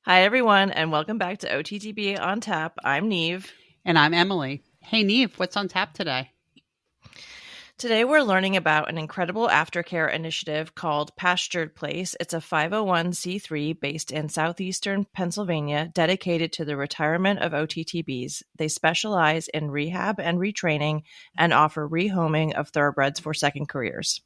Hi, everyone, and welcome back to OTTB On Tap. I'm Neve. And I'm Emily. Hey, Neve, what's on tap today? Today, we're learning about an incredible aftercare initiative called Pastured Place. It's a 501c3 based in southeastern Pennsylvania dedicated to the retirement of OTTBs. They specialize in rehab and retraining and offer rehoming of thoroughbreds for second careers.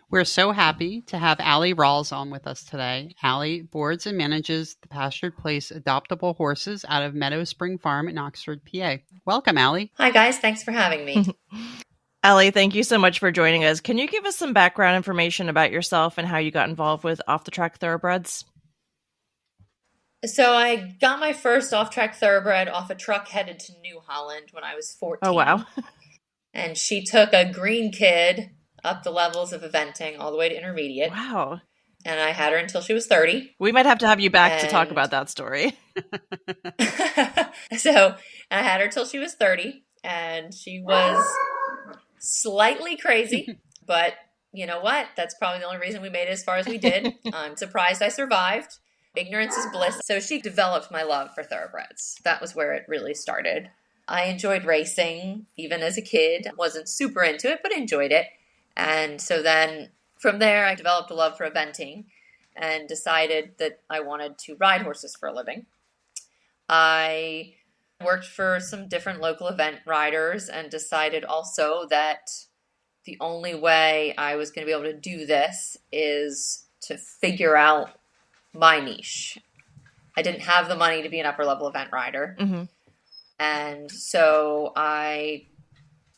We're so happy to have Ali Rawles on with us today. Ali boards and manages the Pastured Place adoptable horses out of Meadow Spring Farm in Oxford, PA. Welcome, Ali. Hi, guys. Thanks for having me. Ali, thank you so much for joining us. Can you give us some background information about yourself and how you got involved with off-the-track thoroughbreds? So I got my first off-track thoroughbred off a truck headed to New Holland when I was 14. Oh, wow. And she took a green kid up the levels of eventing all the way to intermediate. Wow. And I had her until she was 30. We might have to have you back to talk about that story. So I had her till she was 30, and she was slightly crazy, but you know what? That's probably the only reason we made it as far as we did. I'm surprised I survived. Ignorance is bliss. So she developed my love for thoroughbreds. That was where it really started. I enjoyed racing, even as a kid. Wasn't super into it, but enjoyed it. And so then from there, I developed a love for eventing and decided that I wanted to ride horses for a living. I worked for some different local event riders and decided also that the only way I was going to be able to do this is to figure out my niche. I didn't have the money to be an upper level event rider. Mm-hmm. And so I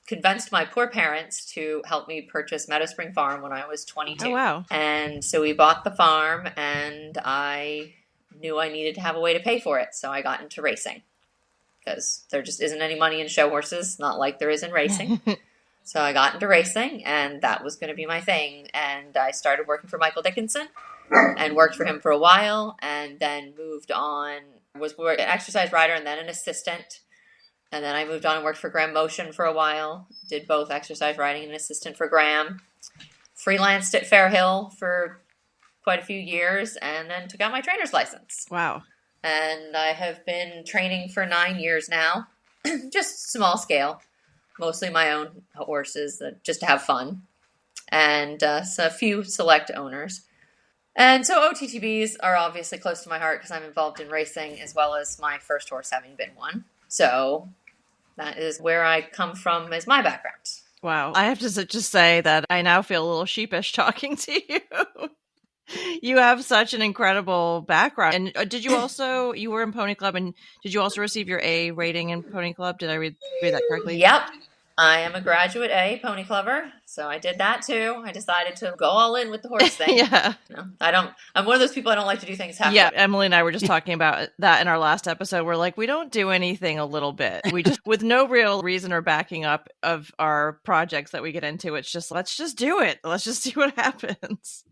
convinced my poor parents to help me purchase Meadow Spring Farm when I was 22. Oh, wow. And so we bought the farm, and I knew I needed to have a way to pay for it. So I got into racing because there just isn't any money in show horses, not like there is in racing. So I got into racing, and that was going to be my thing. And I started working for Michael Dickinson and worked for him for a while, and then moved on, was an exercise rider and then an assistant. And then I moved on and worked for Graham Motion for a while. Did both exercise riding and assistant for Graham. Freelanced at Fairhill for quite a few years, and then took out my trainer's license. Wow. And I have been training for 9 years now. Just small scale. Mostly my own horses, just to have fun. And so a few select owners. And so OTTBs are obviously close to my heart because I'm involved in racing, as well as my first horse having been one. So that is where I come from as my background. Wow. I have to just say that I now feel a little sheepish talking to you. You have such an incredible background. And did you also, you were in Pony Club, and did you also receive your A rating in Pony Club? Did I read that correctly? Yep. I am a graduate A Pony Clubber, so I did that too. I decided to go all in with the horse thing. Yeah. I'm one of those people, I don't like to do things half. Yeah, Emily and I were just talking about that in our last episode. We're like, we don't do anything a little bit. We just, with no real reason or backing up of our projects that we get into, it's just, let's just do it. Let's just see what happens.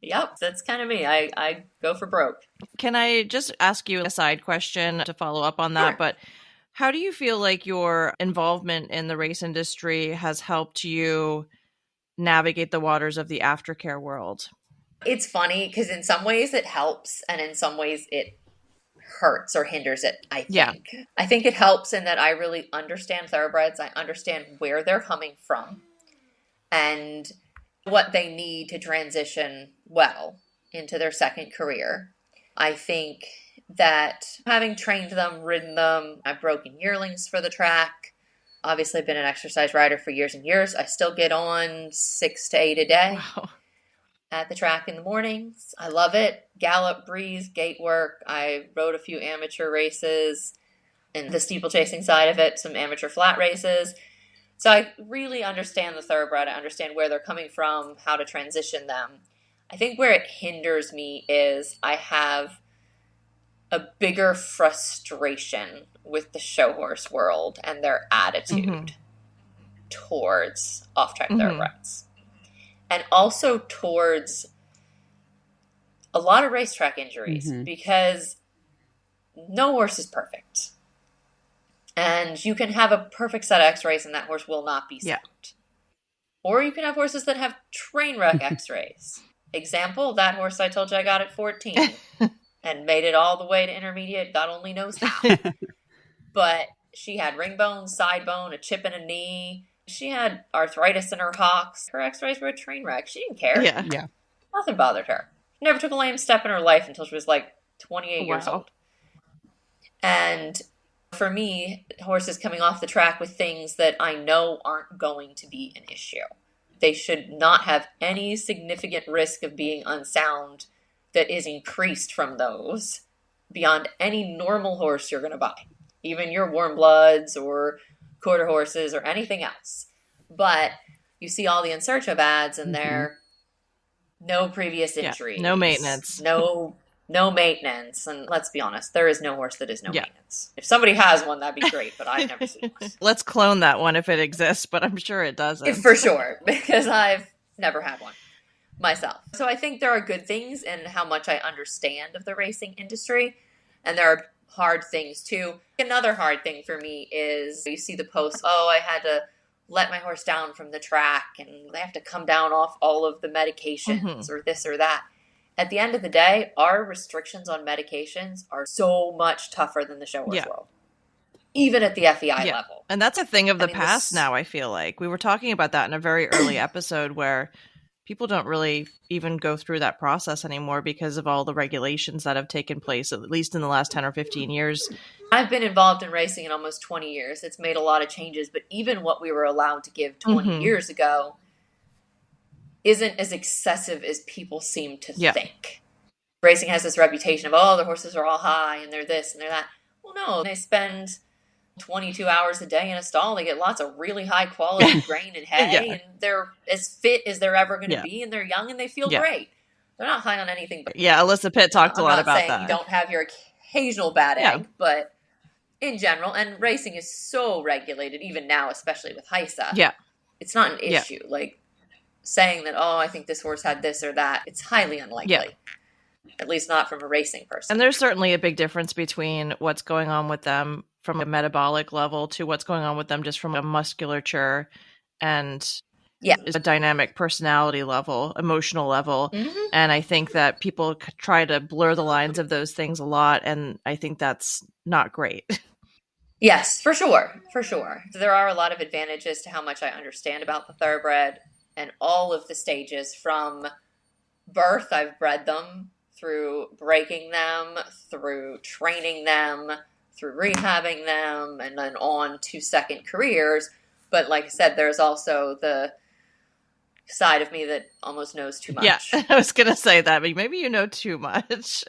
Yep, that's kind of me. I go for broke. Can I just ask you a side question to follow up on that? Sure. But how do you feel like your involvement in the race industry has helped you navigate the waters of the aftercare world? It's funny because in some ways it helps, and in some ways it hurts or hinders it, I think. Yeah. I think it helps in that I really understand thoroughbreds. I understand where they're coming from and what they need to transition well into their second career. I think that having trained them, ridden them, I've broken yearlings for the track. Obviously, I've been an exercise rider for years and years. I still get on 6 to 8 a day. Wow. At the track in the mornings. I love it. Gallop, breeze, gate work. I rode a few amateur races and the steeplechasing side of it, some amateur flat races. So I really understand the thoroughbred. I understand where they're coming from, how to transition them. I think where it hinders me is I have a bigger frustration with the show horse world and their attitude towards off-track thoroughbreds. And also towards a lot of racetrack injuries because no horse is perfect. And you can have a perfect set of x-rays and that horse will not be sound. Yeah. Or you can have horses that have train wreck x-rays. Example, that horse I told you I got at 14. and made it all the way to intermediate. God only knows how. But she had ring bone, side bone, a chip in a knee. She had arthritis in her hocks. Her x-rays were a train wreck. She didn't care. Yeah. Nothing bothered her. She never took a lame step in her life until she was like 28 years old. And for me, horses coming off the track with things that I know aren't going to be an issue. They should not have any significant risk of being unsound that is increased from those beyond any normal horse you're going to buy. Even your warm bloods or quarter horses or anything else. But you see all the In Search of ads and they're no previous injuries. No maintenance. No maintenance. And let's be honest, there is no horse that is no maintenance. If somebody has one, that'd be great, but I've never seen one. Let's clone that one if it exists, but I'm sure it doesn't. For sure, because I've never had one myself. So I think there are good things in how much I understand of the racing industry, and there are hard things too. Another hard thing for me is you see the posts, I had to let my horse down from the track and they have to come down off all of the medications or this or that. At the end of the day, our restrictions on medications are so much tougher than the show horse world. Even at the FEI level. And that's a thing of the past now, I feel like. We were talking about that in a very early episode where people don't really even go through that process anymore because of all the regulations that have taken place, at least in the last 10 or 15 years. I've been involved in racing in almost 20 years. It's made a lot of changes, but even what we were allowed to give 20 years ago isn't as excessive as people seem to think. Racing has this reputation of, the horses are all high and they're this and they're that. Well, no, they spend 22 hours a day in a stall. They get lots of really high quality grain and hay and they're as fit as they're ever going to be and they're young and they feel great. They're not high on anything. But, Alyssa Pitt talked a lot about that. I'm not saying you don't have your occasional bad egg, but in general, and racing is so regulated, even now, especially with HISA. It's not an issue. Like saying that, I think this horse had this or that, it's highly unlikely. At least not from a racing person. And there's certainly a big difference between what's going on with them from a metabolic level to what's going on with them just from a musculature and a dynamic personality level, emotional level. And I think that people try to blur the lines of those things a lot. And I think that's not great. Yes, for sure. For sure. There are a lot of advantages to how much I understand about the thoroughbred and all of the stages from birth. I've bred them through breaking them, through training them, through rehabbing them, and then on to second careers. But like I said, there's also the side of me that almost knows too much. Yeah, I was going to say that, but maybe you know too much.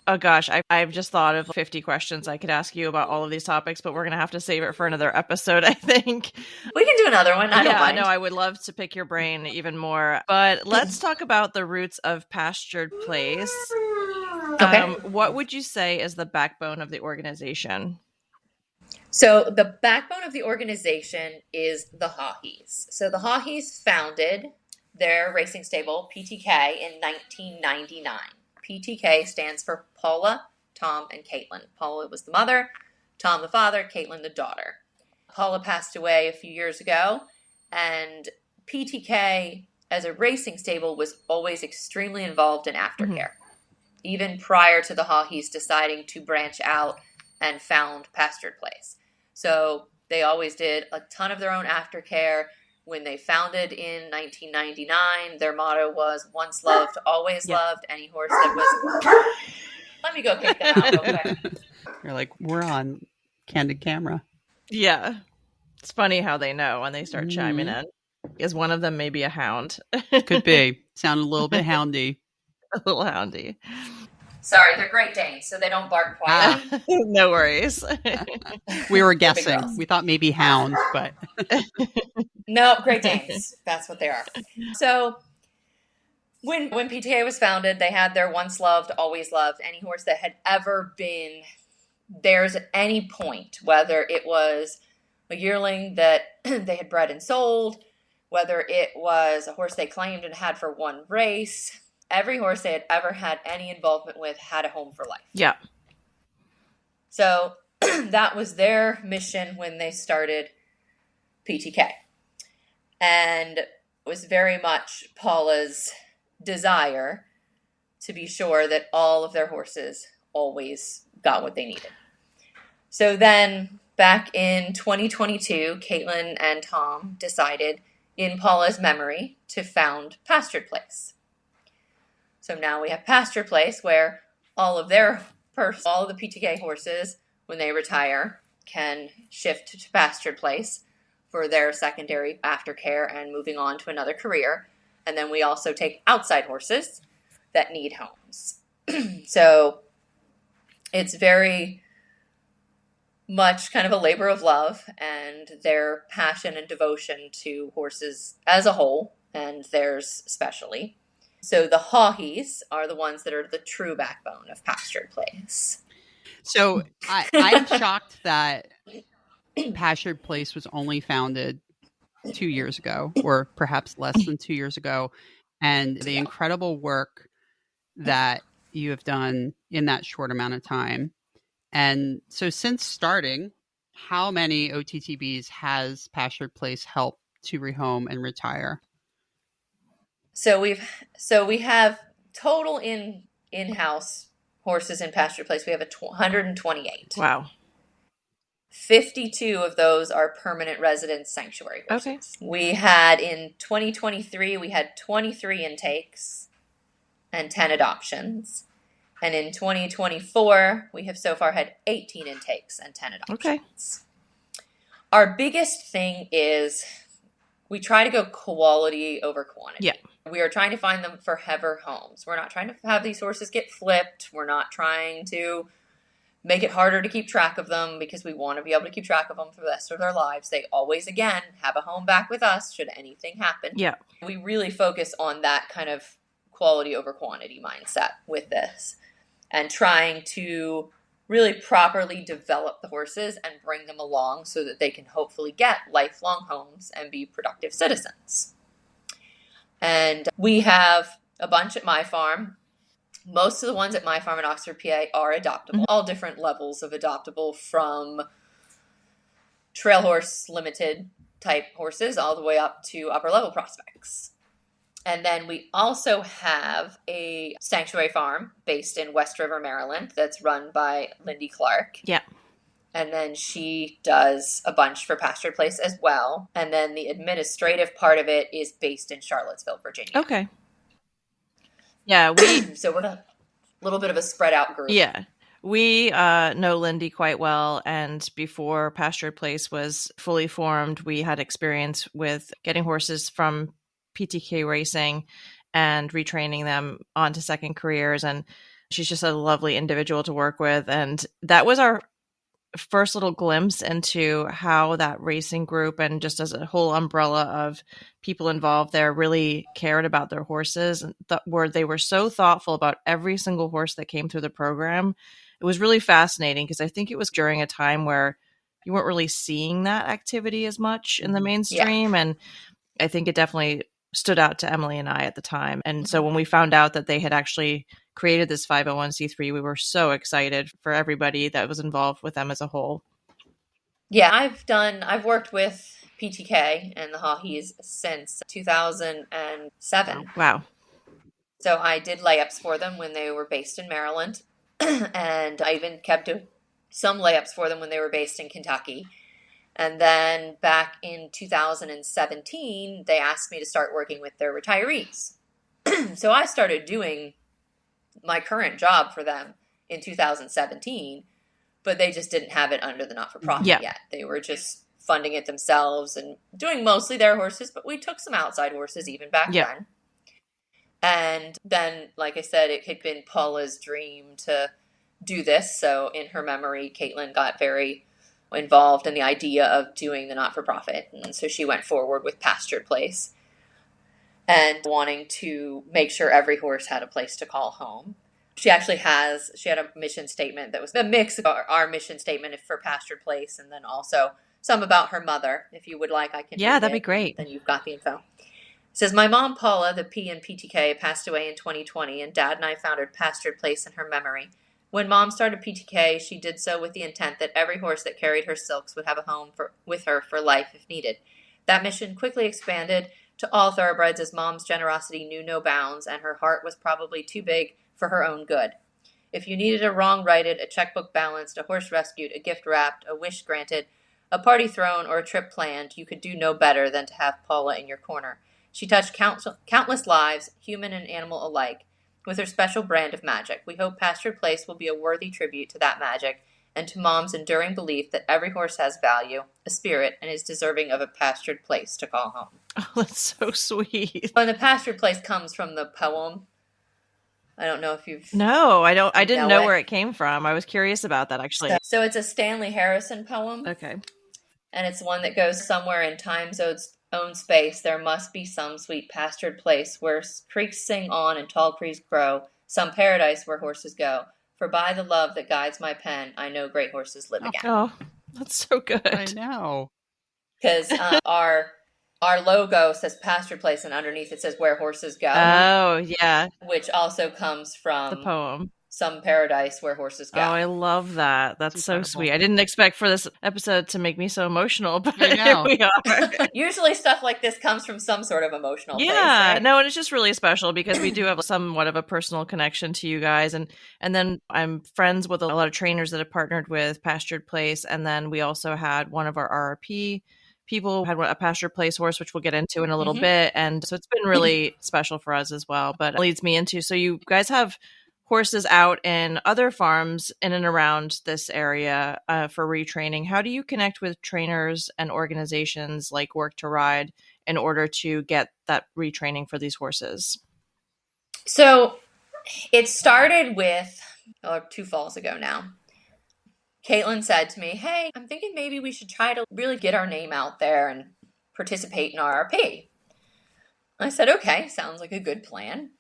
Oh gosh, I've just thought of 50 questions I could ask you about all of these topics, but we're going to have to save it for another episode, I think. We can do another one. I don't mind. No, I would love to pick your brain even more. But let's talk about the roots of Pastured Place. Okay. What would you say is the backbone of the organization? So the backbone of the organization is the Hawhees. So the Hawhees founded their racing stable, PTK, in 1999. PTK stands for Paula, Tom, and Caitlin. Paula was the mother, Tom the father, Caitlin the daughter. Paula passed away a few years ago, and PTK, as a racing stable, was always extremely involved in aftercare, even prior to the Hawhees deciding to branch out and found Pastured Place. So they always did a ton of their own aftercare. When they founded in 1999, their motto was once loved, always loved. Any horse that was... Let me go kick them out real quick. You're like, we're on candid camera. Yeah. It's funny how they know when they start chiming in. Is one of them maybe a hound? Could be. Sound a little bit houndy. A little houndy. Sorry, they're Great Danes, so they don't bark quietly. No worries. We were guessing. We thought maybe hound, but... No, Great Danes. That's what they are. So when PTA was founded, they had their once loved, always loved. Any horse that had ever been theirs at any point, whether it was a yearling that they had bred and sold, whether it was a horse they claimed and had for one race, every horse they had ever had any involvement with had a home for life. Yeah. So that was their mission when they started PTK. And it was very much Paula's desire to be sure that all of their horses always got what they needed. So then back in 2022, Caitlin and Tom decided in Paula's memory to found Pastured Place. So now we have Pastured Place, where all of the PTK horses, when they retire, can shift to Pastured Place for their secondary aftercare and moving on to another career. And then we also take outside horses that need homes. So it's very much kind of a labor of love, and their passion and devotion to horses as a whole, and theirs especially. So the Hawhees are the ones that are the true backbone of Pastured Place. So I'm shocked that Pastured Place was only founded 2 years ago, or perhaps less than 2 years ago, and the incredible work that you have done in that short amount of time. And so since starting, how many OTTBs has Pastured Place helped to rehome and retire? So we have total in-house horses in Pastured Place. We have 128. Wow. 52 of those are permanent resident sanctuary horses. Okay. We had in 2023, we had 23 intakes and 10 adoptions. And in 2024, we have so far had 18 intakes and 10 adoptions. Okay. Our biggest thing is we try to go quality over quantity. Yeah. We are trying to find them forever homes. We're not trying to have these horses get flipped. We're not trying to make it harder to keep track of them, because we want to be able to keep track of them for the rest of their lives. They always, again, have a home back with us should anything happen. Yeah. We really focus on that kind of quality over quantity mindset with this, and trying to really properly develop the horses and bring them along so that they can hopefully get lifelong homes and be productive citizens. And we have a bunch at my farm. Most of the ones at my farm in Oxford, PA are adoptable. All different levels of adoptable, from trail horse limited type horses all the way up to upper level prospects. And then we also have a sanctuary farm based in West River, Maryland, that's run by Lindy Clark. Yeah. And then she does a bunch for Pastured Place as well. And then the administrative part of it is based in Charlottesville, Virginia. Okay. Yeah, So we're a little bit of a spread out group. Yeah. We know Lindy quite well, and before Pastured Place was fully formed, we had experience with getting horses from PTK racing and retraining them onto second careers, and she's just a lovely individual to work with. And that was our first little glimpse into how that racing group, and just as a whole umbrella of people involved there, really cared about their horses, and they were so thoughtful about every single horse that came through the program. It was really fascinating, because I think it was during a time where you weren't really seeing that activity as much in the mainstream. Yeah. And I think it definitely stood out to Emily and I at the time. And so when we found out that they had actually created this 501c3, we were so excited for everybody that was involved with them as a whole. Yeah, I've worked with PTK and the Hawhees since 2007. Wow. So I did layups for them when they were based in Maryland. And I even kept some layups for them when they were based in Kentucky. And then back in 2017, they asked me to start working with their retirees. So I started doing my current job for them in 2017, but they just didn't have it under the not-for-profit yet. They were just funding it themselves and doing mostly their horses, but we took some outside horses even back then. And then, like I said, it had been Paula's dream to do this. So in her memory, Caitlin got very involved in the idea of doing the not-for-profit. And so she went forward with Pastured Place and wanting to make sure every horse had a place to call home. She had a mission statement that was a mix of our mission statement for Pastured Place, and then also some about her mother. If you would like, I can. Yeah, that'd be great. Then you've got the info. It says, my mom, Paula, the P in PTK, passed away in 2020, and Dad and I founded Pastured Place in her memory. When Mom started PTK, she did so with the intent that every horse that carried her silks would have a home with her for life if needed. That mission quickly expanded to all thoroughbreds as Mom's generosity knew no bounds, and her heart was probably too big for her own good. If you needed a wrong righted, a checkbook balanced, a horse rescued, a gift wrapped, a wish granted, a party thrown, or a trip planned, you could do no better than to have Paula in your corner. She touched countless lives, human and animal alike, with her special brand of magic. We hope Pastured Place will be a worthy tribute to that magic and to Mom's enduring belief that every horse has value, a spirit, and is deserving of a pastured place to call home. Oh, that's so sweet. And the Pastured Place comes from the poem. I don't know if you've... No, I don't. I didn't know where it came from. I was curious about that, actually. So it's a Stanley Harrison poem. Okay. And it's one that goes somewhere in time's own space. There must be some sweet pastured place where creeks sing on and tall trees grow, some paradise where horses go. For by the love that guides my pen, I know great horses live again. Oh, that's so good. I know. Because our logo says Pastured Place, and underneath it says where horses go. Oh, yeah. Which also comes from the poem. Some paradise where horses go. Oh, I love that. That's so sweet. I didn't expect for this episode to make me so emotional, but here we are. Usually stuff like this comes from some sort of emotional place, right? No, and it's just really special because we do have somewhat of a personal connection to you guys. And then I'm friends with a lot of trainers that have partnered with Pastured Place. And then we also had one of our RRP people had a Pastured Place horse, which we'll get into in a little bit. And so it's been really special for us as well. But it leads me into, so you guys have horses out in other farms in and around this area for retraining. How do you connect with trainers and organizations like Work to Ride in order to get that retraining for these horses? So it started with 2 falls ago now. Caitlin said to me, hey, I'm thinking maybe we should try to really get our name out there and participate in RRP. I said, okay, sounds like a good plan.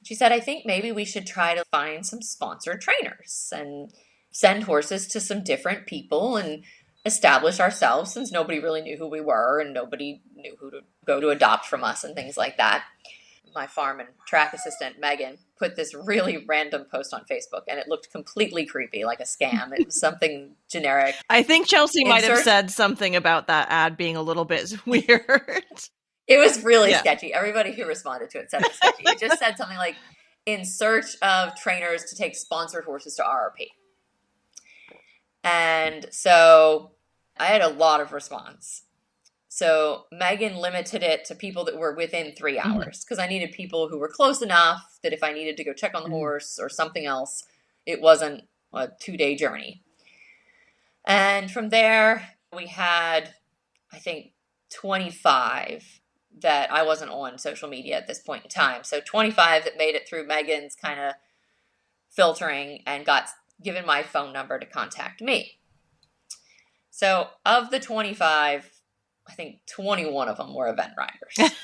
She said, I think maybe we should try to find some sponsored trainers and send horses to some different people and establish ourselves, since nobody really knew who we were and nobody knew who to go to adopt from us and things like that. My farm and track assistant, Megan, put this really random post on Facebook, and it looked completely creepy, like a scam. It was something generic. I think Chelsea might have said something about that ad being a little bit weird. It was really sketchy. Everybody who responded to it said it was sketchy. It just said something like, in search of trainers to take sponsored horses to RRP. And so I had a lot of response. So Megan limited it to people that were within 3 hours, because I needed people who were close enough that if I needed to go check on the horse or something else, it wasn't a 2-day journey. And from there, we had, I think, 25 that I wasn't on social media at this point in time. So 25 that made it through Megan's kind of filtering and got given my phone number to contact me. So of the 25, I think 21 of them were event riders.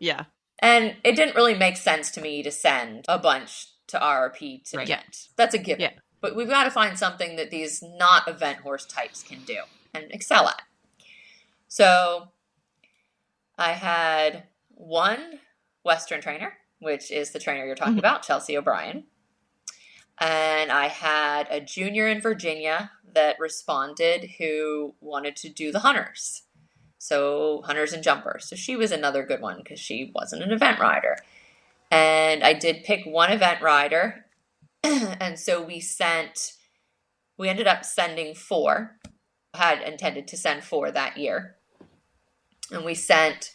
Yeah. And it didn't really make sense to me to send a bunch to RRP to event. That's a given. Yeah. But we've got to find something that these not event horse types can do and excel at. So I had one Western trainer, which is the trainer you're talking about, Chelsea O'Brien. And I had a junior in Virginia that responded who wanted to do the hunters. So hunters and jumpers. So she was another good one because she wasn't an event rider. And I did pick one event rider. And so we ended up sending 4. Had intended to send 4 that year. And we sent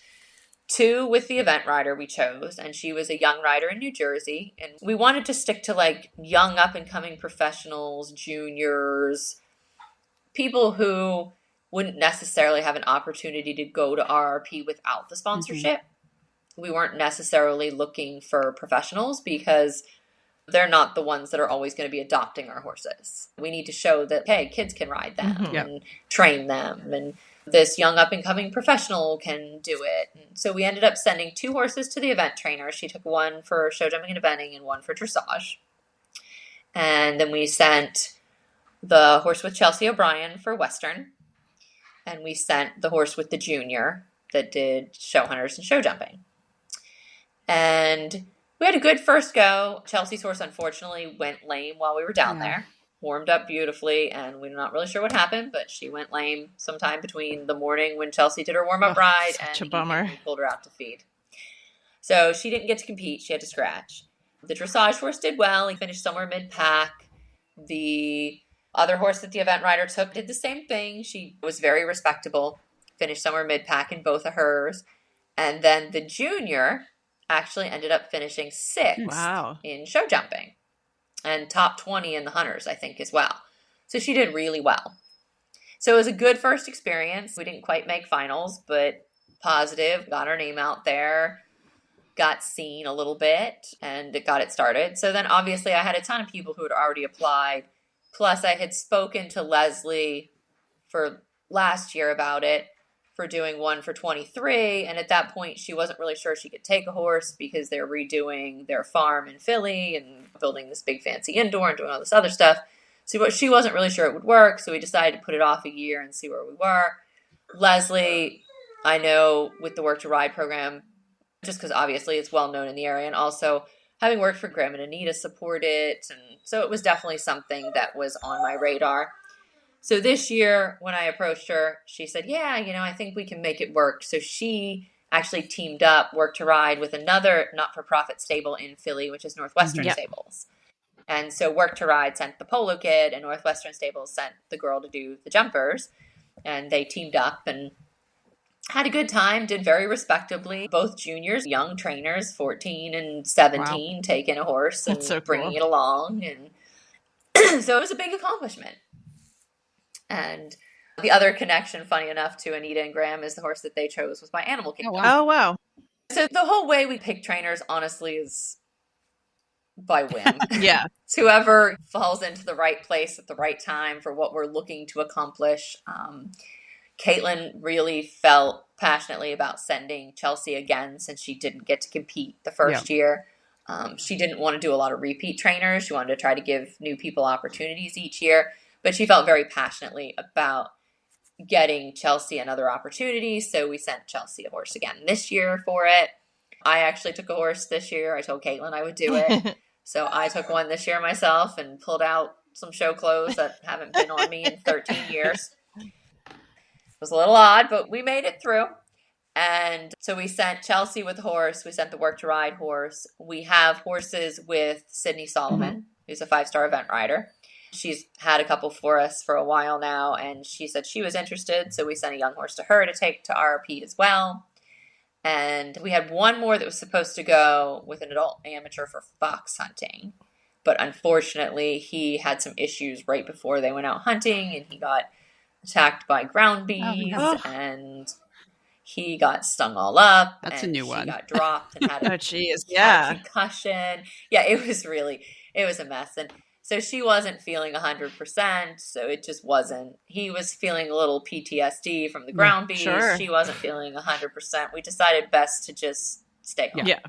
2 with the event rider we chose, and she was a young rider in New Jersey. And we wanted to stick to like young up and coming professionals, juniors, people who wouldn't necessarily have an opportunity to go to RRP without the sponsorship. We weren't necessarily looking for professionals because they're not the ones that are always going to be adopting our horses. We need to show that, hey, kids can ride them and train them, and this young up-and-coming professional can do it. And so we ended up sending 2 horses to the event trainer. She took one for show jumping and eventing and one for dressage. And then we sent the horse with Chelsea O'Brien for Western. And we sent the horse with the junior that did show hunters and show jumping. And we had a good first go. Chelsea's horse, unfortunately, went lame while we were down there. Warmed up beautifully, and we're not really sure what happened, but she went lame sometime between the morning when Chelsea did her warm-up ride and a bummer. We pulled her out to feed. So she didn't get to compete. She had to scratch. The dressage horse did well. He finished somewhere mid-pack. The other horse that the event rider took did the same thing. She was very respectable, finished somewhere mid-pack in both of hers. And then the junior actually ended up finishing sixth in show jumping and top 20 in the hunters, I think, as well. So she did really well. So it was a good first experience. We didn't quite make finals, but positive, got our name out there, got seen a little bit, and it got it started. So then obviously I had a ton of people who had already applied. Plus I had spoken to Leslie for last year about it, for doing one for 23. And at that point, she wasn't really sure she could take a horse because they're redoing their farm in Philly and building this big fancy indoor and doing all this other stuff. So she wasn't really sure it would work. So we decided to put it off a year and see where we were. Leslie, I know with the Work to Ride program, just because obviously it's well known in the area, and also having worked for Graham and Anita support it. And so it was definitely something that was on my radar. So this year when I approached her, she said, yeah, I think we can make it work. So she actually teamed up Work to Ride with another not-for-profit stable in Philly, which is Northwestern Stables. And so Work to Ride sent the Polo Kid and Northwestern Stables sent the girl to do the jumpers. And they teamed up and had a good time, did very respectably. Both juniors, young trainers, 14 and 17, taking a horse and bringing it along. And so it was a big accomplishment. And the other connection, funny enough, to Anita and Graham is the horse that they chose was my Animal Kingdom. Oh, wow. So the whole way we pick trainers, honestly, is by whim. Yeah. It's whoever falls into the right place at the right time for what we're looking to accomplish. Caitlin really felt passionately about sending Chelsea again since she didn't get to compete the first year. She didn't want to do a lot of repeat trainers. She wanted to try to give new people opportunities each year. But she felt very passionately about getting Chelsea another opportunity. So we sent Chelsea a horse again this year for it. I actually took a horse this year. I told Caitlin I would do it. So I took one this year myself and pulled out some show clothes that haven't been on me in 13 years. It was a little odd, but we made it through. And so we sent Chelsea with the horse. We sent the Work to Ride horse. We have horses with Sydney Solomon, who's a 5-star event rider. She's had a couple for us for a while now, and she said she was interested, so we sent a young horse to her to take to RRP as well. And we had one more that was supposed to go with an adult amateur for fox hunting, but unfortunately he had some issues right before they went out hunting, and he got attacked by ground bees, and he got stung all up. That's and a new one. He got dropped and had a, yeah, a concussion. Yeah, it was a mess. And so she wasn't feeling 100%, so it just wasn't. He was feeling a little PTSD from the ground bees. Sure. She wasn't feeling 100%. We decided best to just stay home. Yeah.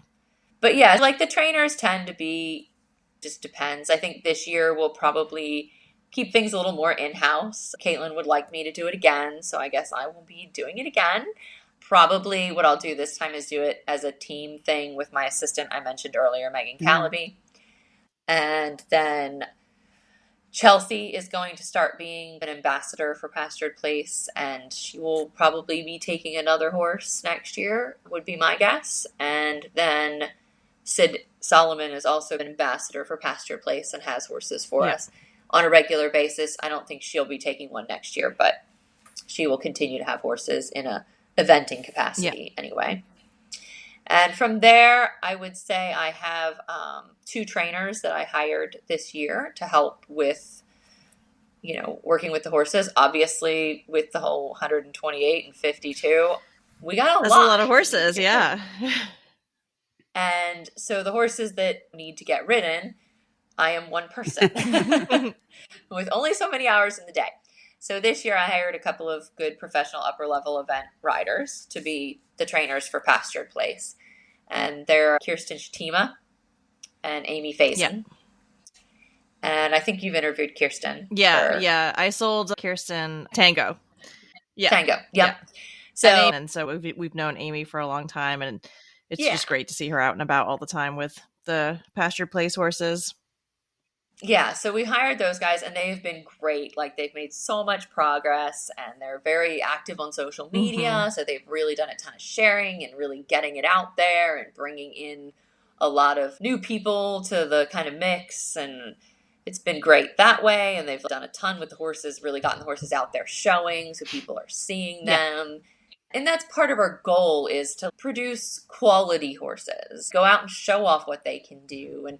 But yeah, like the trainers tend to be, just depends. I think this year we'll probably keep things a little more in-house. Caitlin would like me to do it again, so I guess I will be doing it again. Probably what I'll do this time is do it as a team thing with my assistant I mentioned earlier, Megan Calaby. And then Chelsea is going to start being an ambassador for Pastured Place, and she will probably be taking another horse next year, would be my guess. And then Sid Solomon is also an ambassador for Pastured Place and has horses for us on a regular basis. I don't think she'll be taking one next year, but she will continue to have horses in a eventing capacity anyway. And from there, I would say I have 2 trainers that I hired this year to help with, working with the horses. Obviously, with the whole 128 and 52, we got a lot. That's a lot of horses, yeah. And so the horses that need to get ridden, I am one person with only so many hours in the day. So this year I hired a couple of good professional upper-level event riders to be the trainers for Pastured Place. And they're Kirsten Shatima and Amy Faison. Yeah. And I think you've interviewed Kirsten. Yeah. I sold Kirsten Tango. Yeah. Tango, yep. Yeah. So we've known Amy for a long time, and it's just great to see her out and about all the time with the Pastured Place horses. Yeah, so we hired those guys, and they've been great. Like, they've made so much progress, and they're very active on social media. So they've really done a ton of sharing and really getting it out there and bringing in a lot of new people to the kind of mix, and it's been great that way. And they've done a ton with the horses, really gotten the horses out there showing so people are seeing them. And that's part of our goal, is to produce quality horses, go out and show off what they can do. And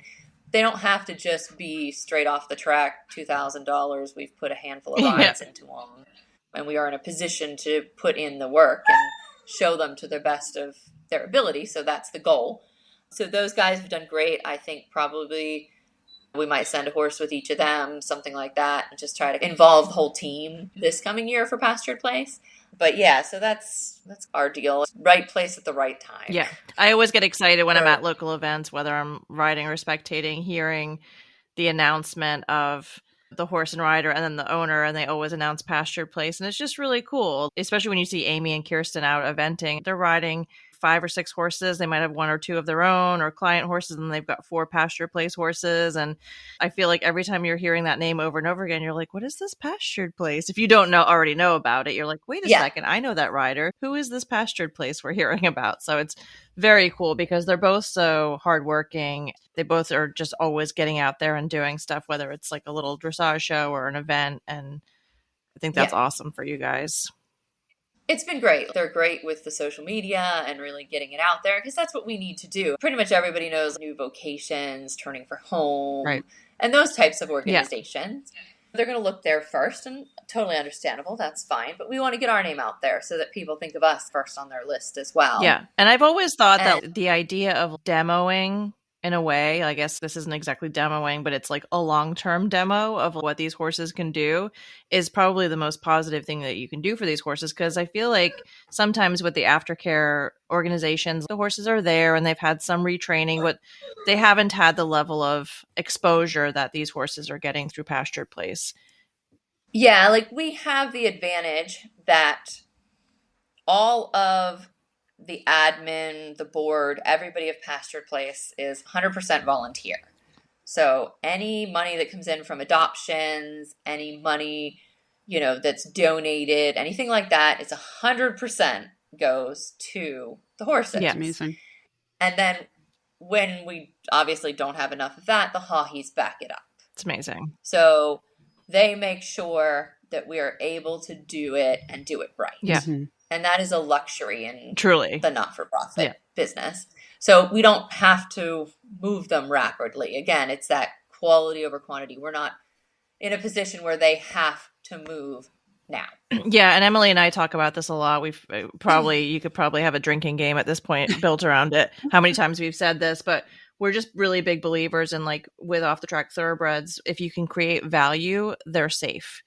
they don't have to just be straight off the track, $2,000. We've put a handful of rides into them. And we are in a position to put in the work and show them to the best of their ability. So that's the goal. So those guys have done great. I think probably we might send a horse with each of them, something like that, and just try to involve the whole team this coming year for Pastured Place. But yeah, so that's our deal. Right place at the right time. Yeah. I always get excited when I'm at local events, whether I'm riding or spectating, hearing the announcement of the horse and rider and then the owner, and they always announce Pastured Place. And it's just really cool, especially when you see Amy and Kirsten out eventing. They're riding 5 or 6 horses. They might have 1 or 2 of their own or client horses, and they've got 4 Pastured Place horses. And I feel like every time you're hearing that name over and over again, you're like, what is this Pastured Place? If you don't already know about it, you're like, wait a second, I know that rider. Who is this Pastured Place we're hearing about? So it's very cool because they're both so hardworking. They both are just always getting out there and doing stuff, whether it's like a little dressage show or an event. And I think that's awesome for you guys. It's been great. They're great with the social media and really getting it out there, because that's what we need to do. Pretty much everybody knows new vocations, turning for home, and those types of organizations. They're going to look there first, and totally understandable. That's fine. But we want to get our name out there so that people think of us first on their list as well. Yeah. And I've always thought that the idea of demoing, in a way, I guess this isn't exactly demoing, but it's like a long-term demo of what these horses can do, is probably the most positive thing that you can do for these horses. Because I feel like sometimes with the aftercare organizations, the horses are there and they've had some retraining, but they haven't had the level of exposure that these horses are getting through Pastured Place. Yeah, like we have the advantage that all of the admin, the board, everybody of Pastured Place is 100% volunteer. So any money that comes in from adoptions, any money, that's donated, anything like that, it's 100% goes to the horses. Yeah, amazing. And then when we obviously don't have enough of that, the hawhees back it up. It's amazing. So they make sure that we are able to do it and do it right. Yeah. Mm-hmm. And that is a luxury in truly the not-for-profit business. So we don't have to move them rapidly. Again, it's that quality over quantity. We're not in a position where they have to move now. Yeah, and Emily and I talk about this a lot. You could probably have a drinking game at this point built around it. How many times we've said this, but we're just really big believers in, like, with off-the-track thoroughbreds, if you can create value, they're safe.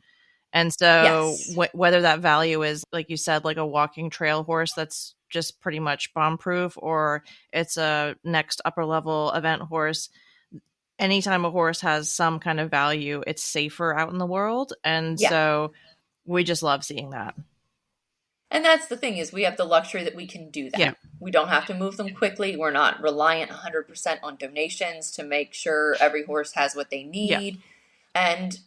And so whether that value is, like you said, like a walking trail horse that's just pretty much bomb-proof, or it's a next upper level event horse, anytime a horse has some kind of value, it's safer out in the world. And so we just love seeing that. And that's the thing, is we have the luxury that we can do that. Yeah. We don't have to move them quickly. We're not reliant 100% on donations to make sure every horse has what they need. Yeah. And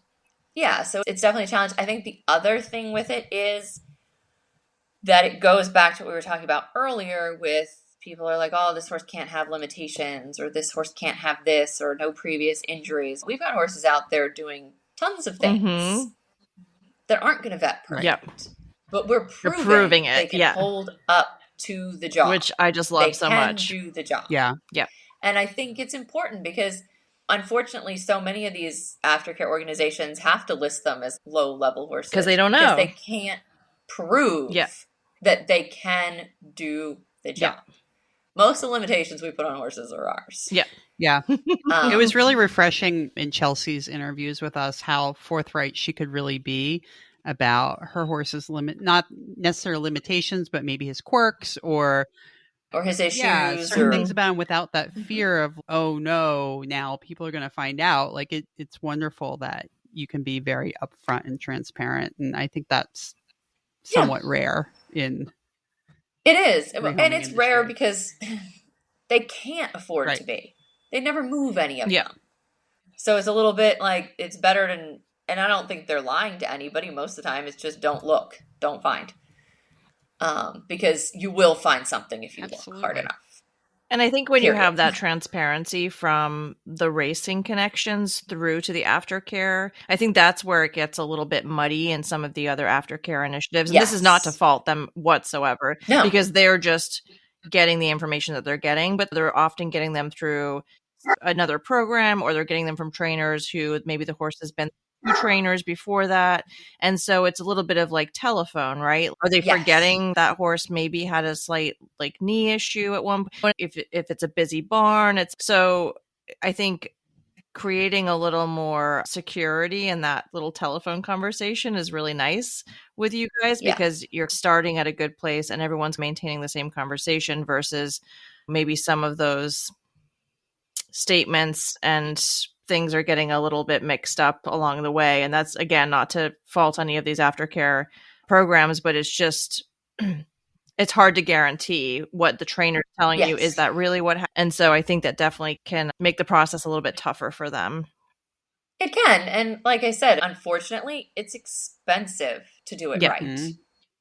so it's definitely a challenge. I think the other thing with it is that it goes back to what we were talking about earlier, with people are like, oh, this horse can't have limitations, or this horse can't have this, or no previous injuries. We've got horses out there doing tons of things that aren't going to vet perfect. Yep. But we're proving it. They can hold up to the job. Which I just love so much. They can do the job. Yeah. Yeah. And I think it's important because, unfortunately, so many of these aftercare organizations have to list them as low-level horses. Because they don't know. Because they can't prove that they can do the job. Yeah. Most of the limitations we put on horses are ours. Yeah. Yeah. It was really refreshing in Chelsea's interviews with us how forthright she could really be about her horse's not necessarily limitations, but maybe his quirks or his issues. Yeah, certain things about him without that fear of, oh no, now people are going to find out. Like it's wonderful that you can be very upfront and transparent. And I think that's somewhat rare in it is. And it's industry. Rare because they can't afford to be. They never move any of them. So it's a little bit like, it's better than, and I don't think they're lying to anybody most of the time. It's just don't look, don't find. Because you will find something if you look hard enough. And I think when you Period. have that transparency from the racing connections through to the aftercare, I think that's where it gets a little bit muddy in some of the other aftercare initiatives. And this is not to fault them whatsoever, No. because they're just getting the information that they're getting, but they're often getting them through another program, or they're getting them from trainers who maybe the horse has been two trainers before that. And so it's a little bit of like telephone, right? Are they forgetting that horse maybe had a slight like knee issue at one point? If it's a busy barn, it's so I think creating a little more security in that little telephone conversation is really nice with you guys, because you're starting at a good place and everyone's maintaining the same conversation versus maybe some of those statements and things are getting a little bit mixed up along the way. And that's, again, not to fault any of these aftercare programs, but it's just it's hard to guarantee what the trainer's telling you. Is that really what happened? And so I think that definitely can make the process a little bit tougher for them. It can. And like I said, unfortunately, it's expensive to do it right. Mm-hmm.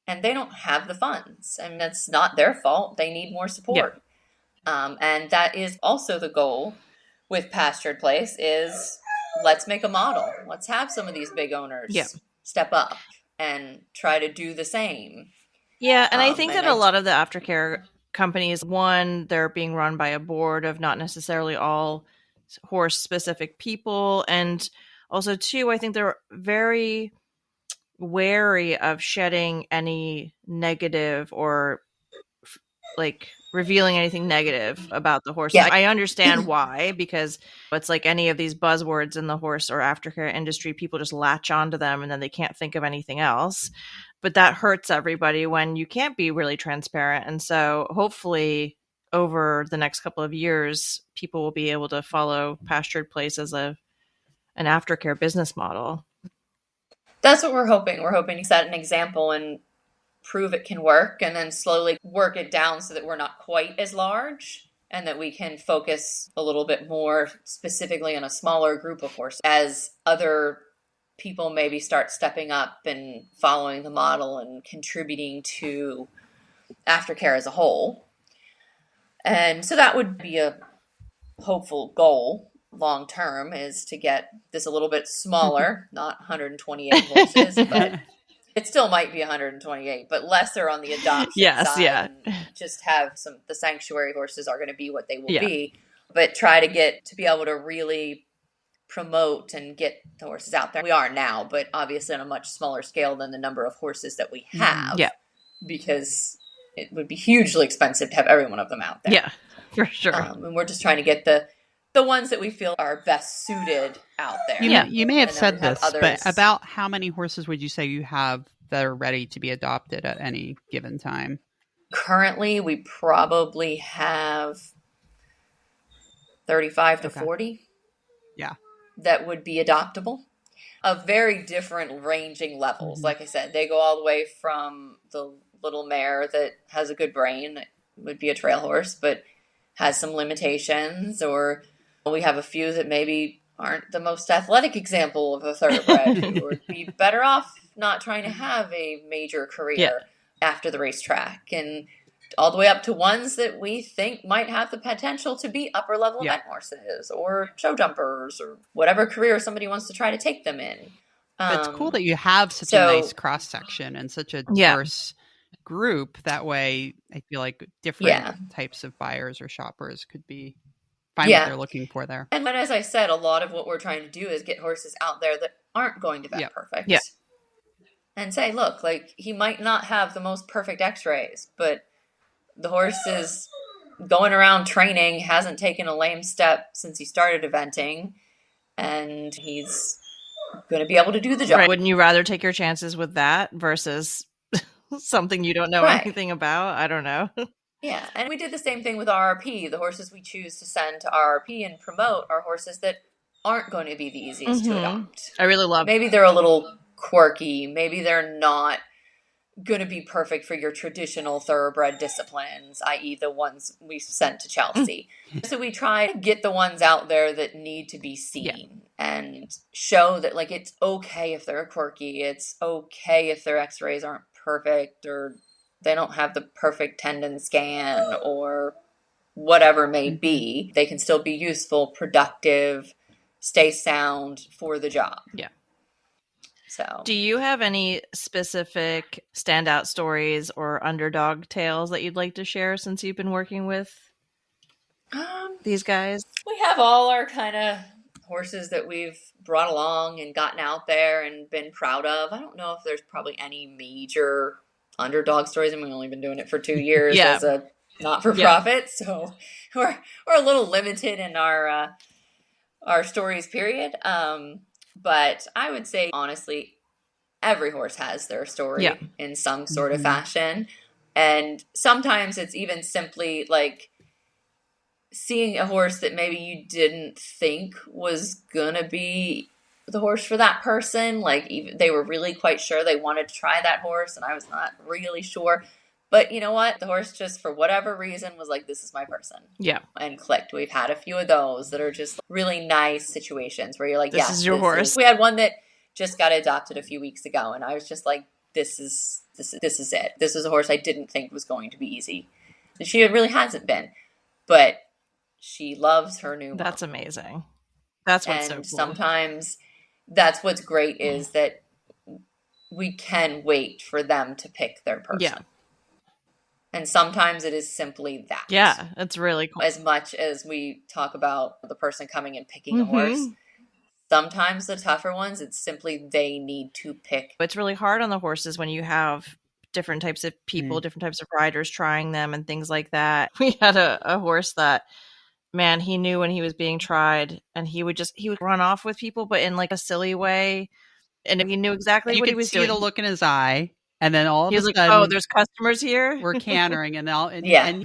And they don't have the funds. I mean, that's not their fault. They need more support. And that is also the goal with Pastured Place is let's make a model. Let's have some of these big owners step up and try to do the same. Yeah, and I think that a lot of the aftercare companies, one, they're being run by a board of not necessarily all horse-specific people. And also, two, I think they're very wary of shedding any negative or like revealing anything negative about the horse. I understand why, because it's like any of these buzzwords in the horse or aftercare industry, people just latch onto them and then they can't think of anything else. But that hurts everybody when you can't be really transparent. And so hopefully over the next couple of years, people will be able to follow Pastured Place as an aftercare business model. That's what we're hoping. We're hoping to set an example and prove it can work, and then slowly work it down so that we're not quite as large and that we can focus a little bit more specifically on a smaller group of horses as other people maybe start stepping up and following the model and contributing to aftercare as a whole. And so that would be a hopeful goal long term, is to get this a little bit smaller, not 128 horses, but it still might be 128, but lesser on the adoption side. And just have the sanctuary horses are going to be what they will be, but try to get to be able to really promote and get the horses out there. We are now, but obviously on a much smaller scale than the number of horses that we have. Because it would be hugely expensive to have every one of them out there. Yeah, for sure. And we're just trying to get the ones that we feel are best suited out there. You may have said this, but about how many horses would you say you have that are ready to be adopted at any given time? Currently, we probably have 35 to 40. Yeah. That would be adoptable. Of very different ranging levels. Like I said, they go all the way from the little mare that has a good brain, that would be a trail horse, but has some limitations, or we have a few that maybe aren't the most athletic example of a thoroughbred who would be better off not trying to have a major career after the racetrack, and all the way up to ones that we think might have the potential to be upper level event horses or show jumpers or whatever career somebody wants to try to take them in. It's cool that you have such a nice cross section and such a diverse group. That way, I feel like different types of buyers or shoppers could find what they're looking for there. And as I said, a lot of what we're trying to do is get horses out there that aren't going to vet perfect. And say, look, like, he might not have the most perfect x-rays, but the horse is going around training, hasn't taken a lame step since he started eventing, and he's going to be able to do the job. Right. Wouldn't you rather take your chances with that versus something you don't know anything about? I don't know. Yeah, and we did the same thing with RRP. The horses we choose to send to RRP and promote are horses that aren't going to be the easiest to adopt. I really love Maybe they're a little quirky. Maybe they're not going to be perfect for your traditional thoroughbred disciplines, i.e. the ones we sent to Chelsea. So we try to get the ones out there that need to be seen and show that, like, it's okay if they're quirky. It's okay if their x-rays aren't perfect, or they don't have the perfect tendon scan, or whatever may be, they can still be useful, productive, stay sound for the job. Yeah. So, do you have any specific standout stories or underdog tales that you'd like to share since you've been working with these guys? We have all our kind of horses that we've brought along and gotten out there and been proud of. I don't know if there's probably any major underdog stories. I mean, we've only been doing it for 2 years as a not-for-profit, so we're a little limited in our stories, period. But I would say, honestly, every horse has their story in some sort of fashion. And sometimes it's even simply like seeing a horse that maybe you didn't think was gonna be the horse for that person. Like, even they were really quite sure they wanted to try that horse, and I was not really sure. But you know what? The horse just, for whatever reason, was like, this is my person. Yeah. And clicked. We've had a few of those that are just really nice situations where you're like, this is your horse. We had one that just got adopted a few weeks ago, and I was just like, this is it. This is a horse I didn't think was going to be easy. And she really hasn't been. But she loves her new mom. That's amazing. That's what's so cool. Sometimes that's what's great is that we can wait for them to pick their person. Yeah. And sometimes it is simply that. Yeah, it's really cool. As much as we talk about the person coming and picking a horse, sometimes the tougher ones, it's simply they need to pick. It's really hard on the horses when you have different types of people, different types of riders trying them and things like that. We had a horse that, man, he knew when he was being tried, and he would run off with people, but in like a silly way. And he knew exactly what he was doing. You could see the look in his eye. And then all of a sudden, oh, there's customers here. We're cantering, and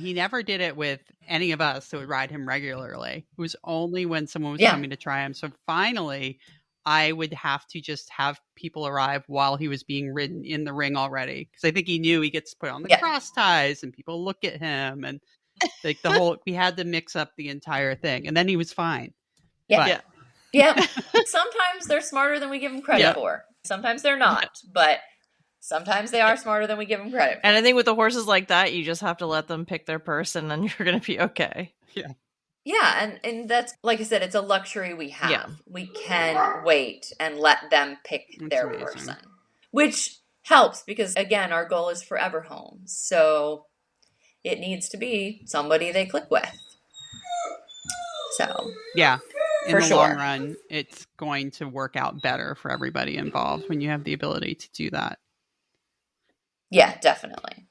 he never did it with any of us that would ride him regularly. It was only when someone was coming to try him. So finally, I would have to just have people arrive while he was being ridden in the ring already, because I think he knew he gets put on the cross ties, and people look at him, and like we had to mix up the entire thing, and then he was fine. Yeah. Sometimes they're smarter than we give them credit for. Sometimes they're not, but. Sometimes they are smarter than we give them credit for. And I think with the horses like that, you just have to let them pick their person and you're going to be okay. Yeah. Yeah. And that's, like I said, it's a luxury we have. Yeah. We can wait and let them pick their person, which helps because, again, our goal is forever homes. So it needs to be somebody they click with. So. Yeah. In the long run, it's going to work out better for everybody involved when you have the ability to do that. Yeah, definitely.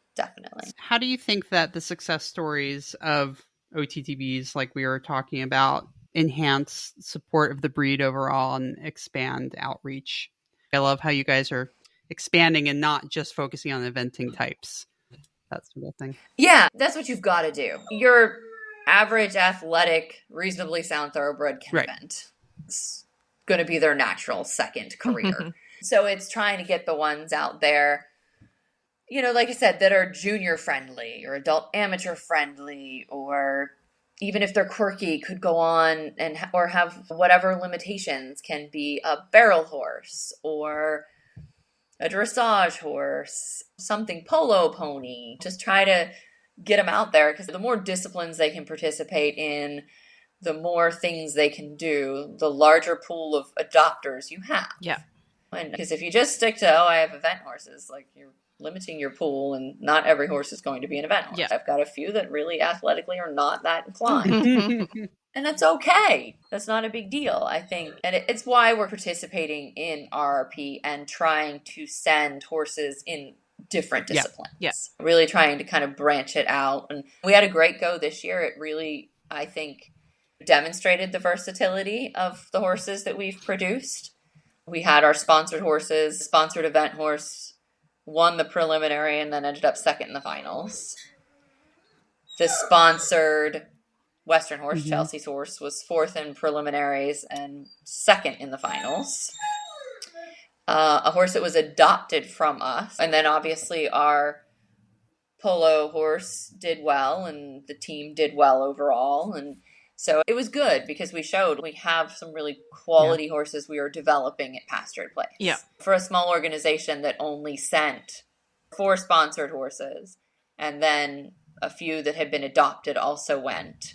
How do you think that the success stories of OTTBs, like we were talking about, enhance support of the breed overall and expand outreach? I love how you guys are expanding and not just focusing on eventing types, that sort of thing. Yeah, that's what you've got to do. Your average, athletic, reasonably sound thoroughbred can event. It's going to be their natural second career. So it's trying to get the ones out there, you know, like I said, that are junior friendly or adult amateur friendly, or even if they're quirky, could go on and or have whatever limitations, can be a barrel horse or a dressage horse, something polo pony. Just try to get them out there, because the more disciplines they can participate in, the more things they can do, the larger pool of adopters you have. Yeah. And because if you just stick to, I have event horses, like you're limiting your pool, and not every horse is going to be an event horse. Yeah. I've got a few that really athletically are not that inclined. And that's okay. That's not a big deal, I think. And it's why we're participating in RRP and trying to send horses in different disciplines. Yeah. Really trying to kind of branch it out. And we had a great go this year. It really, I think, demonstrated the versatility of the horses that we've produced. We had our sponsored horses, sponsored event horse, won the preliminary and then ended up second in the finals. The sponsored Western horse, Chelsea's horse, was fourth in preliminaries and second in the finals. A horse that was adopted from us. And then obviously our polo horse did well, and the team did well overall. And so it was good because we showed we have some really quality horses we are developing at Pastured Place. Yeah. For a small organization that only sent 4 sponsored horses and then a few that had been adopted also went.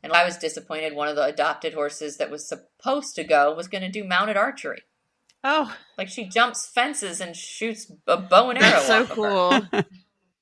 And I was disappointed. One of the adopted horses that was supposed to go was going to do mounted archery. Oh, Like she jumps fences and shoots a bow and arrow that's so off cool. of her.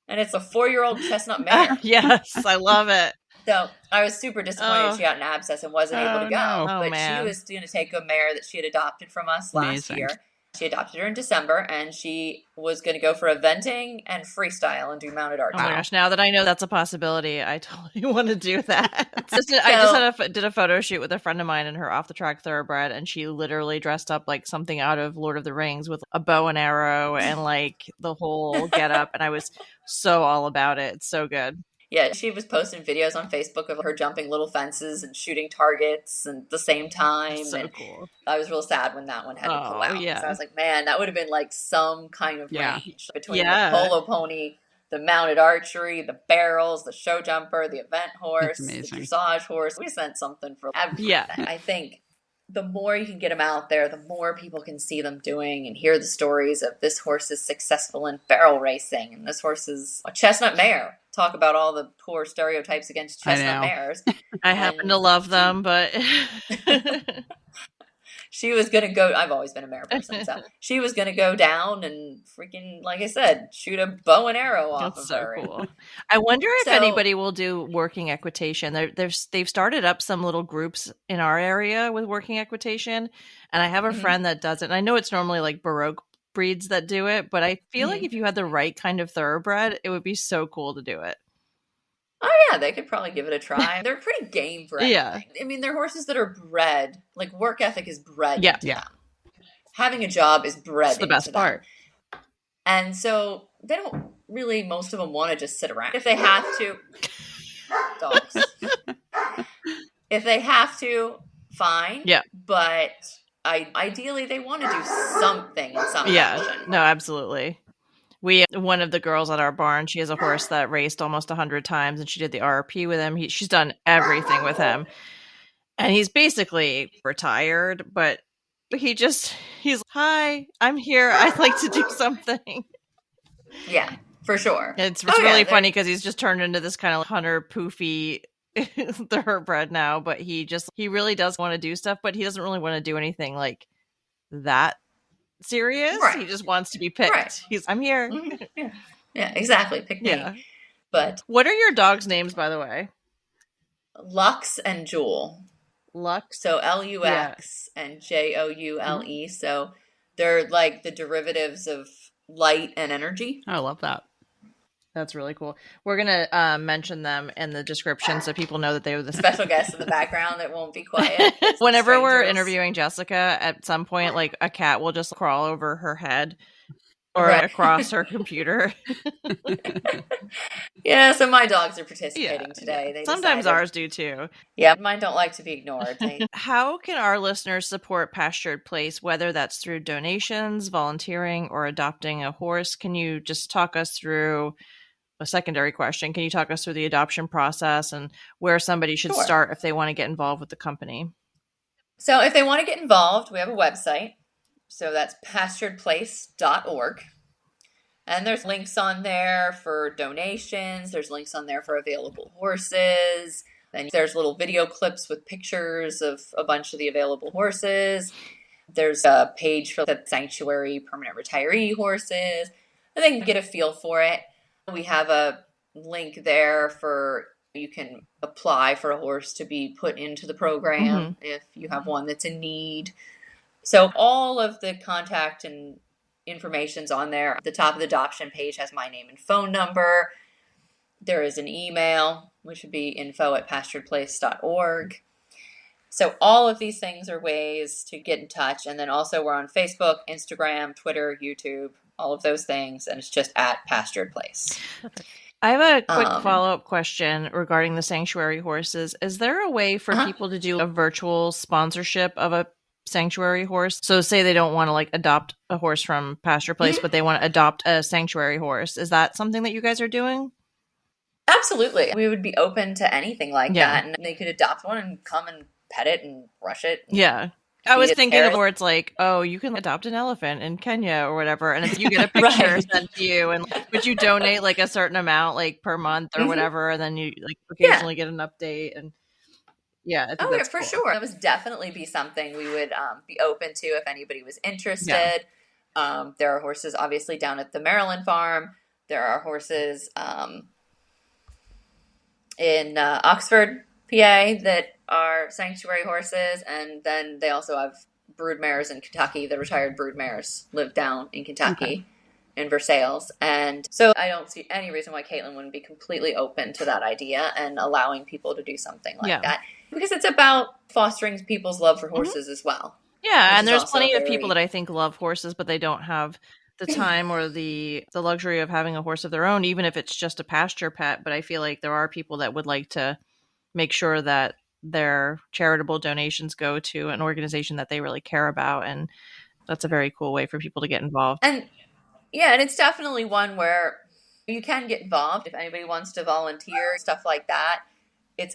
And it's a 4-year-old chestnut mare. Yes, I love it. So I was super disappointed she got an abscess and wasn't able to go. no. But man. she was going to take a mare that she had adopted from us last Amazing. year. She adopted her in December, and she was going to go for eventing and freestyle and do mounted Oh archery. my gosh, now that I know that's a possibility, I totally want to do that. I just did a photo shoot with a friend of mine and her off-the-track thoroughbred, and she literally dressed up like something out of Lord of the Rings with a bow and arrow and like the whole getup, and I was so all about it. It's so good. Yeah, she was posting videos on Facebook of her jumping little fences and shooting targets and at the same time. So and cool. I was real sad when that one had to pull out. Yeah. So I was like, man, that would have been like some kind of Yeah. range between the polo pony, the mounted archery, the barrels, the show jumper, the event horse, the dressage horse. We sent something for everything. Yeah. I think the more you can get them out there, the more people can see them doing and hear the stories of this horse is successful in barrel racing and this horse is a chestnut mare. Talk about all the poor stereotypes against chestnut mares. I happen to love them, but she was going to go, I've always been a mare person, so she was going to go down and freaking, like I said, shoot a bow and arrow off that's of so her. cool. I wonder if anybody will do working equitation. They've started up some little groups in our area with working equitation, and I have a friend that does it. And I know it's normally like Baroque breeds that do it, but I feel like if you had the right kind of thoroughbred, it would be so cool to do it. Oh yeah, they could probably give it a try. They're pretty game for anything. Yeah. I mean, they're horses that are bred, like work ethic is bred into Yeah. them. Having a job is bred That's the best into them. part. And so they don't really, most of them want to just sit around. If they have to, dogs. If they have to, fine. Yeah. But ideally, they want to do something in some fashion. No, absolutely. One of the girls at our barn, she has a horse that raced almost 100 times, and she did the RRP with him. She's done everything with him, and he's basically retired. But he's hi, I'm here. I'd like to do something. Yeah, for sure. It's really funny because he's just turned into this kind of hunter poofy thoroughbred now. But he really does want to do stuff, but he doesn't really want to do anything like that serious. Right. He just wants to be picked. Right. I'm here. Mm-hmm. Yeah, exactly. Pick me. But what are your dogs' names, by the way? Lux and Jewel. Lux. So Lux and Joule. So they're like the derivatives of light and energy. I love that. That's really cool. We're going to mention them in the description so people know that they were the special guests in the background that won't be quiet. Whenever we're interviewing Jessica, at some point, like a cat will just crawl over her head or across her computer. Yeah, so my dogs are participating today. They sometimes ours do too. Yeah, mine don't like to be ignored. How can our listeners support Pastured Place, whether that's through donations, volunteering, or adopting a horse? Can you just talk us through a secondary question? Can you talk us through the adoption process and where somebody should start if they want to get involved with the company? So if they want to get involved, we have a website. So that's pasturedplace.org. And there's links on there for donations. There's links on there for available horses. And there's little video clips with pictures of a bunch of the available horses. There's a page for the sanctuary permanent retiree horses. And they can get a feel for it. We have a link there for you can apply for a horse to be put into the program if you have one that's in need. So all of the contact and information's on there. The top of the adoption page has my name and phone number. There is an email, which would be info@pasturedplace.org. So all of these things are ways to get in touch. And then also we're on Facebook, Instagram, Twitter, YouTube, all of those things. And it's just at Pastured Place. I have a quick follow-up question regarding the sanctuary horses. Is there a way for people to do a virtual sponsorship of a sanctuary horse? So say they don't want to like adopt a horse from Pasture Place, but they want to adopt a sanctuary horse. Is that something that you guys are doing? Absolutely. We would be open to anything like that. And they could adopt one and come and pet it and brush it. And I was thinking of where it's like, oh, you can adopt an elephant in Kenya or whatever, and you get a picture sent to you, and but you donate like a certain amount, like per month or whatever, and then you like occasionally get an update. And I think that's for cool. sure. That would definitely be something we would be open to if anybody was interested. There are horses obviously down at the Maryland farm. There are horses in Oxford, PA, that are sanctuary horses, and then they also have brood mares in Kentucky. The retired brood mares live down in Kentucky in Versailles, and so I don't see any reason why Caitlin wouldn't be completely open to that idea and allowing people to do something like that, because it's about fostering people's love for horses as well. Yeah, and there's plenty of people that I think love horses, but they don't have the time or the luxury of having a horse of their own, even if it's just a pasture pet. But I feel like there are people that would like to make sure that their charitable donations go to an organization that they really care about. And that's a very cool way for people to get involved. And it's definitely one where you can get involved if anybody wants to volunteer, stuff like that.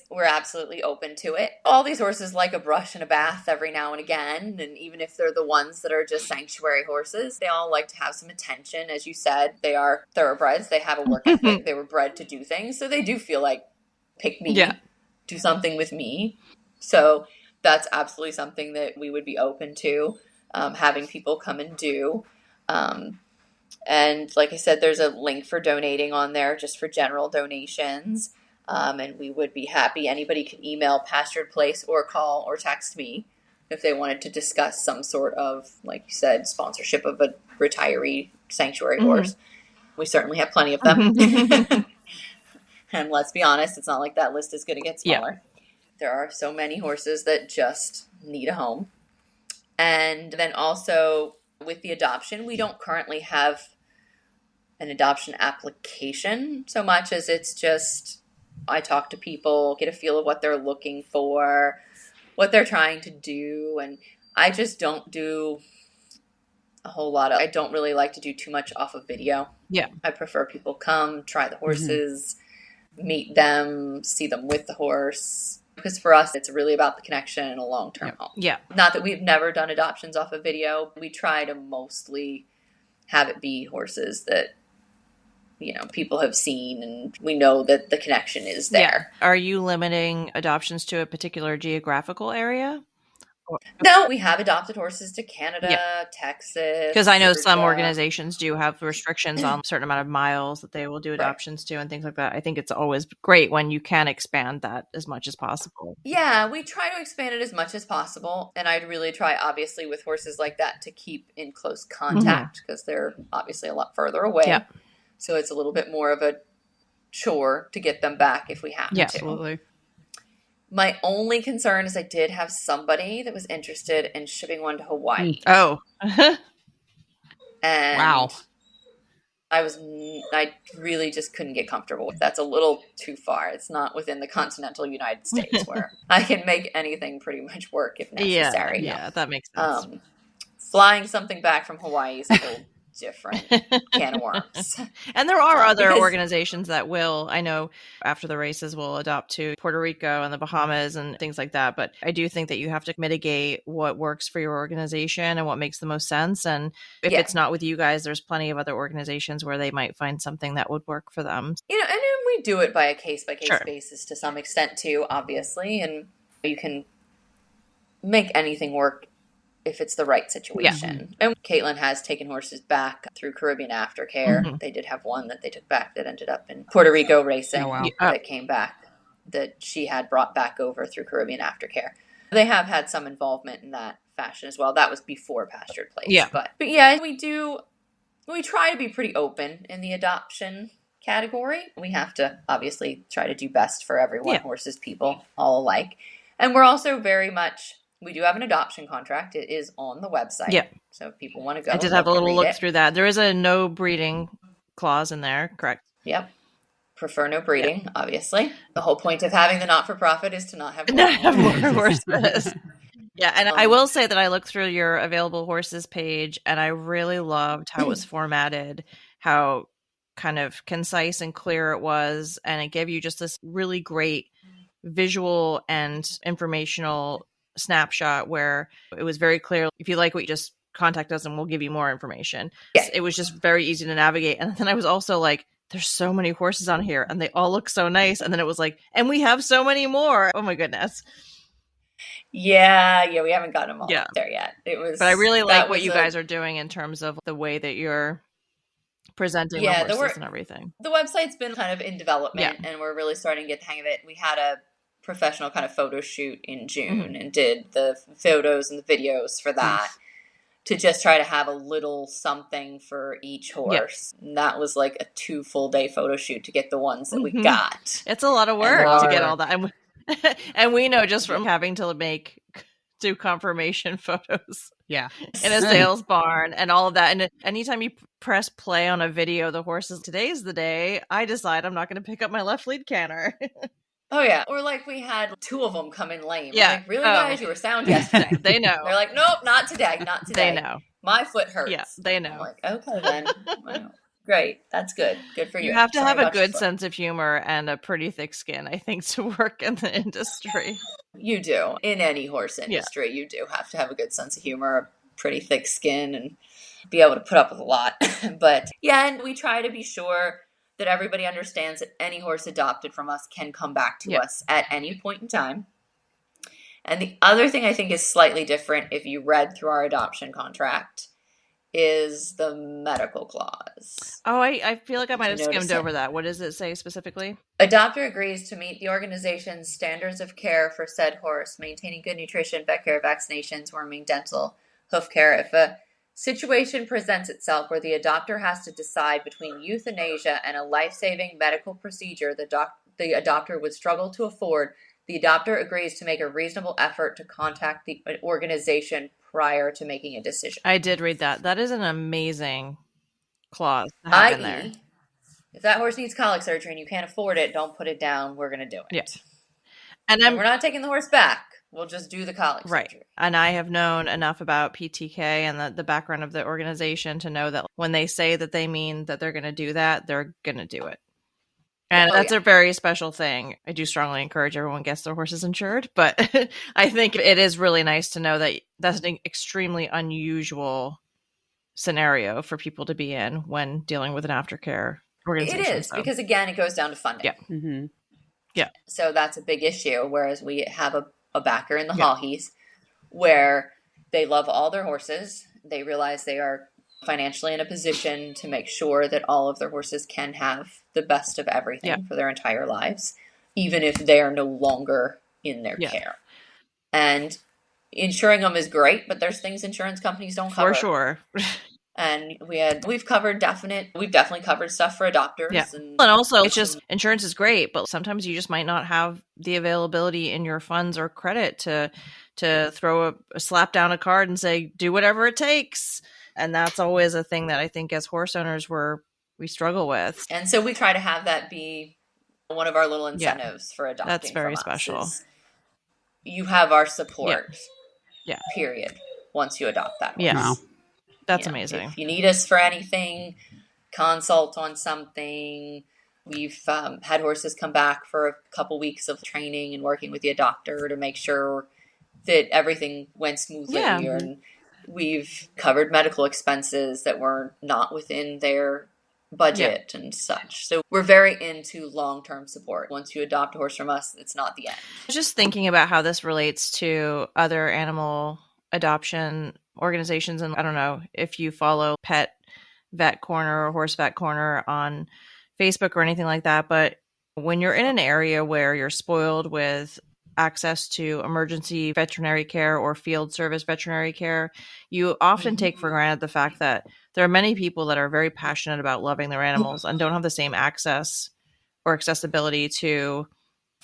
We're absolutely open to it. All these horses like a brush and a bath every now and again, and even if they're the ones that are just sanctuary horses, they all like to have some attention. As you said, they are thoroughbreds. They have a work ethic. They were bred to do things, so they do feel like, pick me, do something with me. So that's absolutely something that we would be open to, having people come and do. And like I said, there's a link for donating on there just for general donations. And we would be happy. Anybody can email Pastured Place or call or text me if they wanted to discuss some sort of, like you said, sponsorship of a retiree sanctuary horse. We certainly have plenty of them. And let's be honest, it's not like that list is going to get smaller. There are so many horses that just need a home. And then also with the adoption, we don't currently have an adoption application so much as it's just, I talk to people, get a feel of what they're looking for, what they're trying to do. And I just don't do a whole lot I don't really like to do too much off of video. I prefer people come, try the horses, meet them, see them with the horse. Because for us, it's really about the connection and a long-term home. Not that we've never done adoptions off of video. We try to mostly have it be horses that, people have seen and we know that the connection is there. Are you limiting adoptions to a particular geographical area? No, we have adopted horses to Canada, Texas. Because I know some organizations do have restrictions on a certain amount of miles that they will do adoptions to and things like that. I think it's always great when you can expand that as much as possible. Yeah, we try to expand it as much as possible. And I'd really try, obviously, with horses like that to keep in close contact because they're obviously a lot further away. So it's a little bit more of a chore to get them back if we have to. Absolutely. My only concern is I did have somebody that was interested in shipping one to Hawaii. Oh. And wow. I really just couldn't get comfortable with that. That's a little too far. It's not within the continental United States where I can make anything pretty much work if necessary. Yeah, that makes sense. Flying something back from Hawaii is a whole different can of worms. And there are other organizations that will, I know after the races, will adopt to Puerto Rico and the Bahamas and things like that. But I do think that you have to mitigate what works for your organization and what makes the most sense. And if it's not with you guys, there's plenty of other organizations where they might find something that would work for them. And then we do it by a case-by-case basis to some extent too, obviously. And you can make anything work if it's the right situation. And Caitlin has taken horses back through Caribbean Aftercare. They did have one that they took back that ended up in Puerto Rico racing that came back, that she had brought back over through Caribbean Aftercare. They have had some involvement in that fashion as well. That was before Pastured Place. But we try to be pretty open in the adoption category. We have to obviously try to do best for everyone, horses, people, all alike. And we're also very much, we do have an adoption contract. It is on the website. So if people want to go, I did have a little look through that. There is a no breeding clause in there, correct? Prefer no breeding, obviously. The whole point of having the not-for-profit is to not have more horses. And I will say that I looked through your available horses page and I really loved how it was formatted, how kind of concise and clear it was. And it gave you just this really great visual and informational snapshot where it was very clear, if you like what you just contact us and we'll give you more information. Yeah. It was just very easy to navigate. And then I was also like, there's so many horses on here and they all look so nice. And then it was like, and we have so many more. Oh my goodness. Yeah, we haven't gotten them all up there yet. But I really like what you guys are doing in terms of the way that you're presenting the horses and everything. The website's been kind of in development and we're really starting to get the hang of it. We had a professional kind of photo shoot in June and did the photos and the videos for that to just try to have a little something for each horse. And that was like a 2 full day photo shoot to get the ones that we got. It's a lot of work to get all that. And we know just from having to do confirmation photos in a sales barn and all of that. And anytime you press play on a video, the horses, today's the day I decide I'm not going to pick up my left lead canter. Oh, yeah. Or like we had 2 of them come in lame. Yeah. Like, really, guys? You were sound yesterday. They know. They're like, nope, not today. Not today. They know. My foot hurts. Yeah, they know. I'm like, okay, then. Well, great. That's good. Good for you. You have to have a good sense of humor and a pretty thick skin, I think, to work in the industry. You do. In any horse industry, you do have to have a good sense of humor, a pretty thick skin, and be able to put up with a lot. But yeah, and we try to be sure that everybody understands that any horse adopted from us can come back to us at any point in time. And the other thing I think is slightly different if you read through our adoption contract is the medical clause. Oh, I feel like I might have skimmed over that. What does it say specifically? Adopter agrees to meet the organization's standards of care for said horse, maintaining good nutrition, vet care, vaccinations, worming, dental, hoof care. If a situation presents itself where the adopter has to decide between euthanasia and a life-saving medical procedure the adopter would struggle to afford, the adopter agrees to make a reasonable effort to contact the organization prior to making a decision. I did read that. That is an amazing clause to have in there. If that horse needs colic surgery and you can't afford it, don't put it down. We're going to do it. Yeah. And we're not taking the horse back. We'll just do the colic surgery. And I have known enough about PTK and the background of the organization to know that when they say that they mean that they're going to do that, they're going to do it. And that's a very special thing. I do strongly encourage everyone gets their horses insured, but I think it is really nice to know that that's an extremely unusual scenario for people to be in when dealing with an aftercare organization. It is, because again, it goes down to funding. Yeah. Mm-hmm. Yeah. So that's a big issue, whereas we have a backer in the Hawhees where they love all their horses. They realize they are financially in a position to make sure that all of their horses can have the best of everything for their entire lives, even if they are no longer in their care. And insuring them is great, but there's things insurance companies don't cover. For sure. And we've definitely covered stuff for adopters. Yeah. And also it's just insurance is great, but sometimes you just might not have the availability in your funds or credit to throw a slap down a card and say, do whatever it takes. And that's always a thing that I think as horse owners we struggle with. And so we try to have that be one of our little incentives for adopting. That's very special. You have our support. Yeah. Period. Once you adopt that horse. Yes. Wow. That's amazing. If you need us for anything, consult on something. We've had horses come back for a couple weeks of training and working with the adopter to make sure that everything went smoothly. Yeah. And we've covered medical expenses that were not within their budget and such. So we're very into long-term support. Once you adopt a horse from us, it's not the end. I was just thinking about how this relates to other animal adoption organizations. And I don't know if you follow Pet Vet Corner or Horse Vet Corner on Facebook or anything like that, but when you're in an area where you're spoiled with access to emergency veterinary care or field service veterinary care, you often take for granted the fact that there are many people that are very passionate about loving their animals and don't have the same access or accessibility to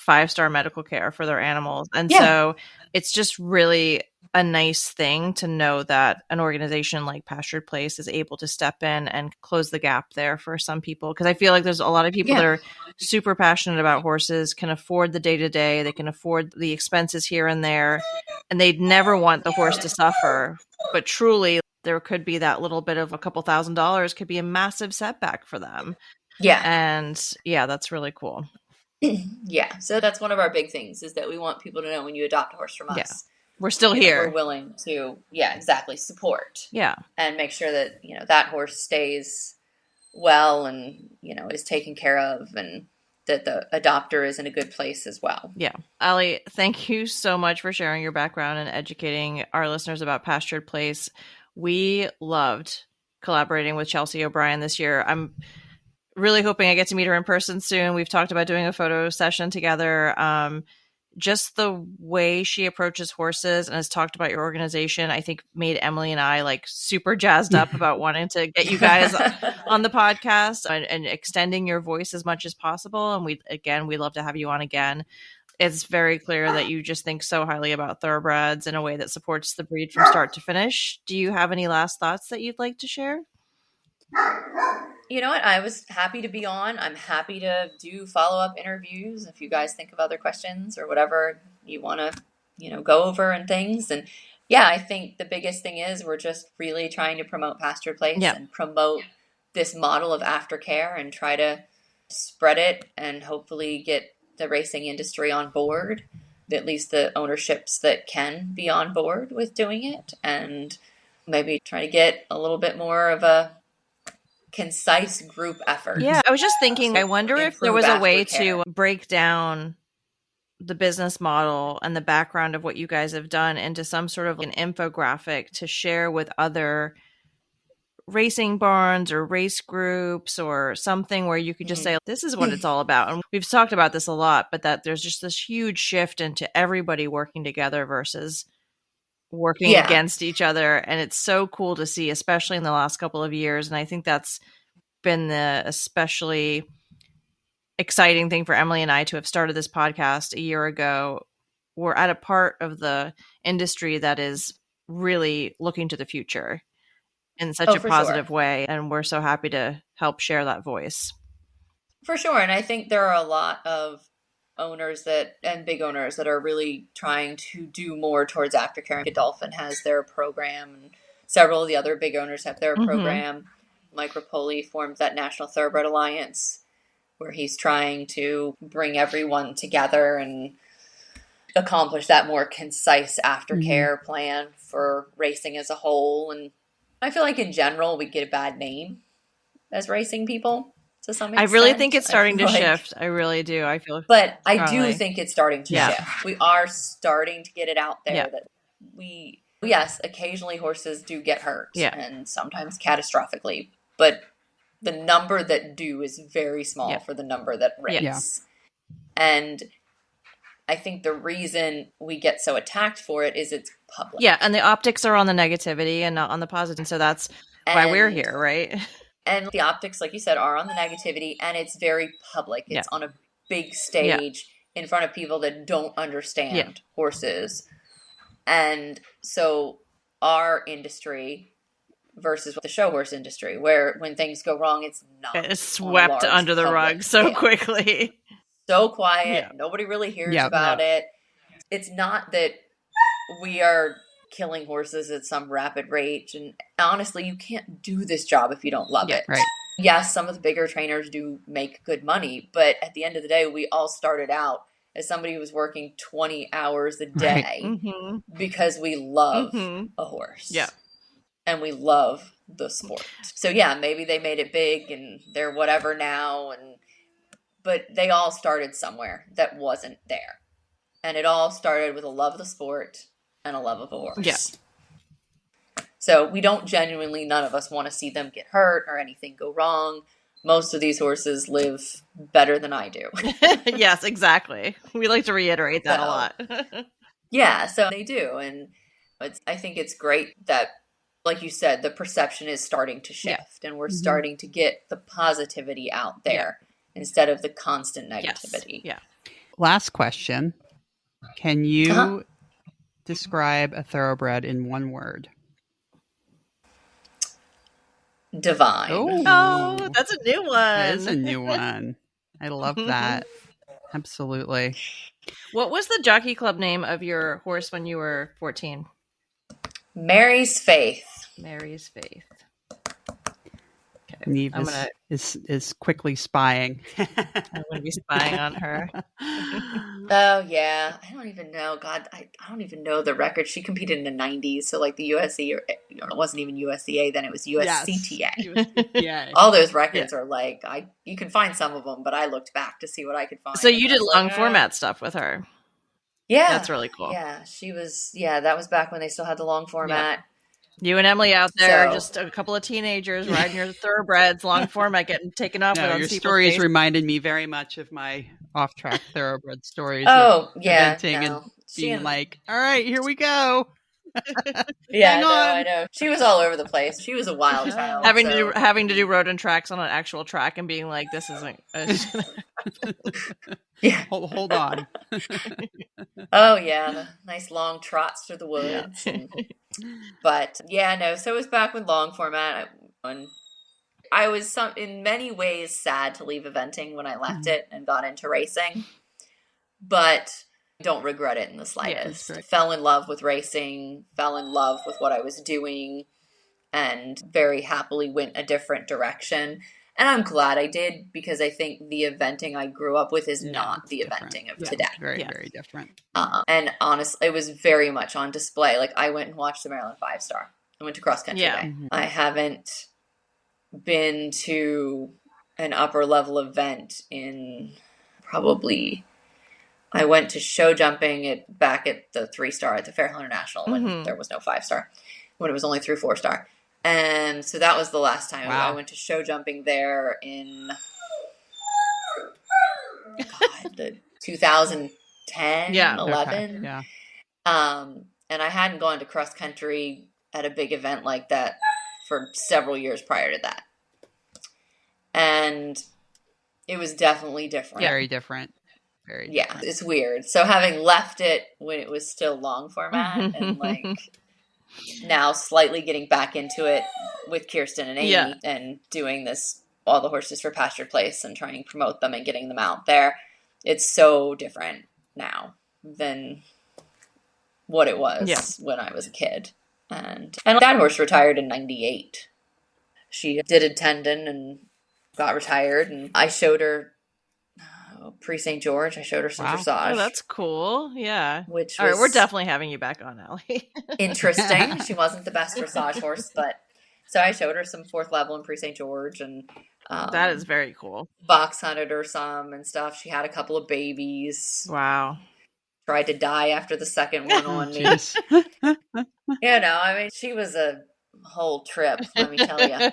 5-star medical care for their animals. And so it's just really a nice thing to know that an organization like Pastured Place is able to step in and close the gap there for some people. Because I feel like there's a lot of people that are super passionate about horses, can afford the day-to-day, they can afford the expenses here and there, and they'd never want the horse to suffer. But truly, there could be that little bit of a couple $1,000s could be a massive setback for them. Yeah. And that's really cool. Yeah. So that's one of our big things is that we want people to know when you adopt a horse from us, we're still here. We're willing to, exactly, support. Yeah. And make sure that, that horse stays well and, is taken care of, and that the adopter is in a good place as well. Yeah. Ali, thank you so much for sharing your background and educating our listeners about Pastured Place. We loved collaborating with Chelsea O'Brien this year. I'm really hoping I get to meet her in person soon. We've talked about doing a photo session together. Just the way she approaches horses and has talked about your organization, I think made Emily and I like super jazzed up about wanting to get you guys on the podcast and extending your voice as much as possible. And we'd love to have you on again. It's very clear that you just think so highly about thoroughbreds in a way that supports the breed from start to finish. Do you have any last thoughts that you'd like to share? You know what? I was happy to be on. I'm happy to do follow-up interviews if you guys think of other questions or whatever you want to, go over and things. And I think the biggest thing is we're just really trying to promote Pastured Place and promote this model of aftercare and try to spread it and hopefully get the racing industry on board, at least the ownerships that can be on board with doing it, and maybe try to get a little bit more of a concise group effort. Yeah, I was just thinking, I wonder if there was a way to break down the business model and the background of what you guys have done into some sort of an infographic to share with other racing barns or race groups or something where you could just say, this is what it's all about. And we've talked about this a lot, but that there's just this huge shift into everybody working together versus working against each other. And it's so cool to see, especially in the last couple of years. And I think that's been the especially exciting thing for Emily and I to have started this podcast a year ago. We're at a part of the industry that is really looking to the future in such a positive way. And we're so happy to help share that voice. For sure. And I think there are a lot of owners and big owners that are really trying to do more towards aftercare. Godolphin has their program, and several of the other big owners have their program. Mike Rapoli formed that National Thoroughbred Alliance, where he's trying to bring everyone together and accomplish that more concise aftercare plan for racing as a whole. And I feel like in general, we get a bad name as racing people. To some extent. I really think it's starting to shift. I really do. I feel, but I do think it's starting to shift. We are starting to get it out there that yes, occasionally horses do get hurt and sometimes catastrophically, but the number that do is very small for the number that race. And I think the reason we get so attacked for it is it's public. Yeah, and the optics are on the negativity and not on the positive. And so that's why we're here, right? And the optics, like you said, are on the negativity, and it's very public. It's on a big stage in front of people that don't understand horses. And so our industry versus the show horse industry, where when things go wrong, it's swept under the rug so quickly. So quiet. Nobody really hears about it. It's not that we are killing horses at some rapid rate, and honestly, you can't do this job if you don't love it. Right. Yes, some of the bigger trainers do make good money, but at the end of the day, we all started out as somebody who was working 20 hours a day because we love a horse. Yeah. And we love the sport. So maybe they made it big and they're whatever now, but they all started somewhere that wasn't there. And it all started with a love of the sport and a love of a horse. Yeah. So we don't genuinely, none of us want to see them get hurt or anything go wrong. Most of these horses live better than I do. Yes, exactly. We like to reiterate that a lot. So they do. And I think it's great that, like you said, the perception is starting to shift and we're starting to get the positivity out there instead of the constant negativity. Yes. Yeah. Last question. Can you describe a thoroughbred in one word? Divine. Oh, that's a new one. That is a new one. I love that. Absolutely. What was the jockey club name of your horse when you were 14? Mary's Faith. Mary's Faith. Okay. Neve is quickly spying. I'm going to be spying on her. Oh, yeah. I don't even know. God, I don't even know the record. She competed in the 90s. So, like, the USC, or it wasn't even USCA then, it was USCTA. USCTA. All those records are like, you can find some of them, but I looked back to see what I could find. So you did long like, format stuff with her. Yeah. That's really cool. Yeah. That was back when they still had the long format. You and Emily out there, just a couple of teenagers riding your thoroughbreds, long format, getting taken off. No, your stories reminded me very much of my off-track thoroughbred stories. Oh, yeah. Eventing and being like, all right, here we go. Yeah, I know. She was all over the place. She was a wild child. Having to do road and tracks on an actual track and being like, this isn't. Yeah. Hold on. Oh, yeah. The nice long trots through the woods. Yeah. But yeah, no. So it was back with long format. I was in many ways sad to leave eventing when I left it and got into racing, but don't regret it in the slightest. Yeah, fell in love with racing, fell in love with what I was doing, and very happily went a different direction. And I'm glad I did, because I think the eventing I grew up with is not the eventing of today. Very, very different. And honestly, it was very much on display. Like, I went and watched the Maryland 5-star. I went to cross country day. Mm-hmm. I haven't been to an upper level event in probably... I went to show jumping back at the 3-star at the Fairhill International when there was no 5-star, when it was only 3-4-star. And so that was the last time I went to show jumping there in 2010, 11. Okay. Yeah. And I hadn't gone to cross country at a big event like that for several years prior to that. And it was definitely different. Very different. Yeah, it's weird. So having left it when it was still long format and like now slightly getting back into it with Kirsten and Amy and doing this, all the horses for Pastured Place, and trying to promote them and getting them out there. It's so different now than what it was when I was a kid. And that horse retired in 98. She did a tendon and got retired, and I showed her pre-St. George. I showed her some dressage. Oh, that's cool. Yeah. All right, we're definitely having you back on, Ali. Interesting. She wasn't the best dressage horse, but so I showed her some 4th level in pre-St. George, and that is very cool. Box hunted her some and stuff. She had a couple of babies. Wow. Tried to die after the second one on me. I mean, she was a whole trip, let me tell you.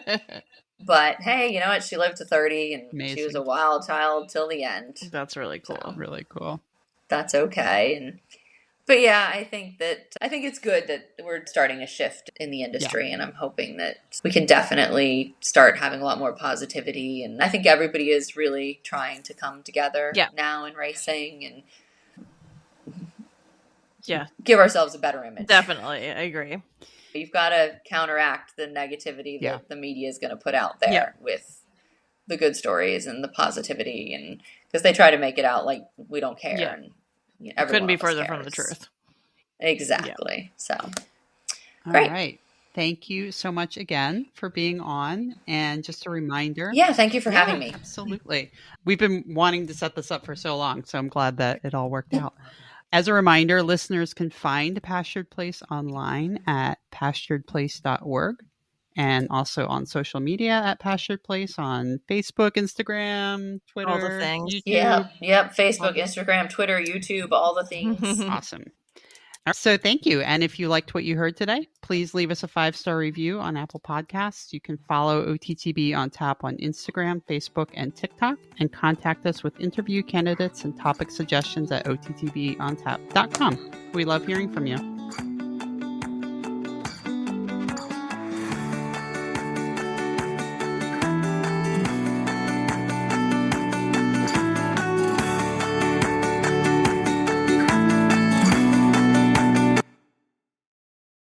But hey, you know what? She lived to 30, and she was a wild child till the end. That's really cool. So, really cool. That's okay. But yeah, I think it's good that we're starting a shift in the industry, and I'm hoping that we can definitely start having a lot more positivity. And I think everybody is really trying to come together now in racing and give ourselves a better image. Definitely, I agree. You've got to counteract the negativity that the media is going to put out there with the good stories and the positivity, and because they try to make it out like we don't care. Yeah. And couldn't be further from the truth. Exactly. So, great. All right. Thank you so much again for being on. And just a reminder. Yeah, thank you for having me. Absolutely. We've been wanting to set this up for so long, so I'm glad that it all worked out. As a reminder, listeners can find Pastured Place online at pasturedplace.org, and also on social media at Pastured Place on Facebook, Instagram, Twitter, all the things. YouTube. Yep. Facebook, Instagram, Twitter, YouTube, all the things. Awesome. So thank you. And if you liked what you heard today, please leave us a 5-star review on Apple Podcasts. You can follow OTTB On Tap on Instagram, Facebook, and TikTok, and contact us with interview candidates and topic suggestions at OTTBOnTap.com. We love hearing from you.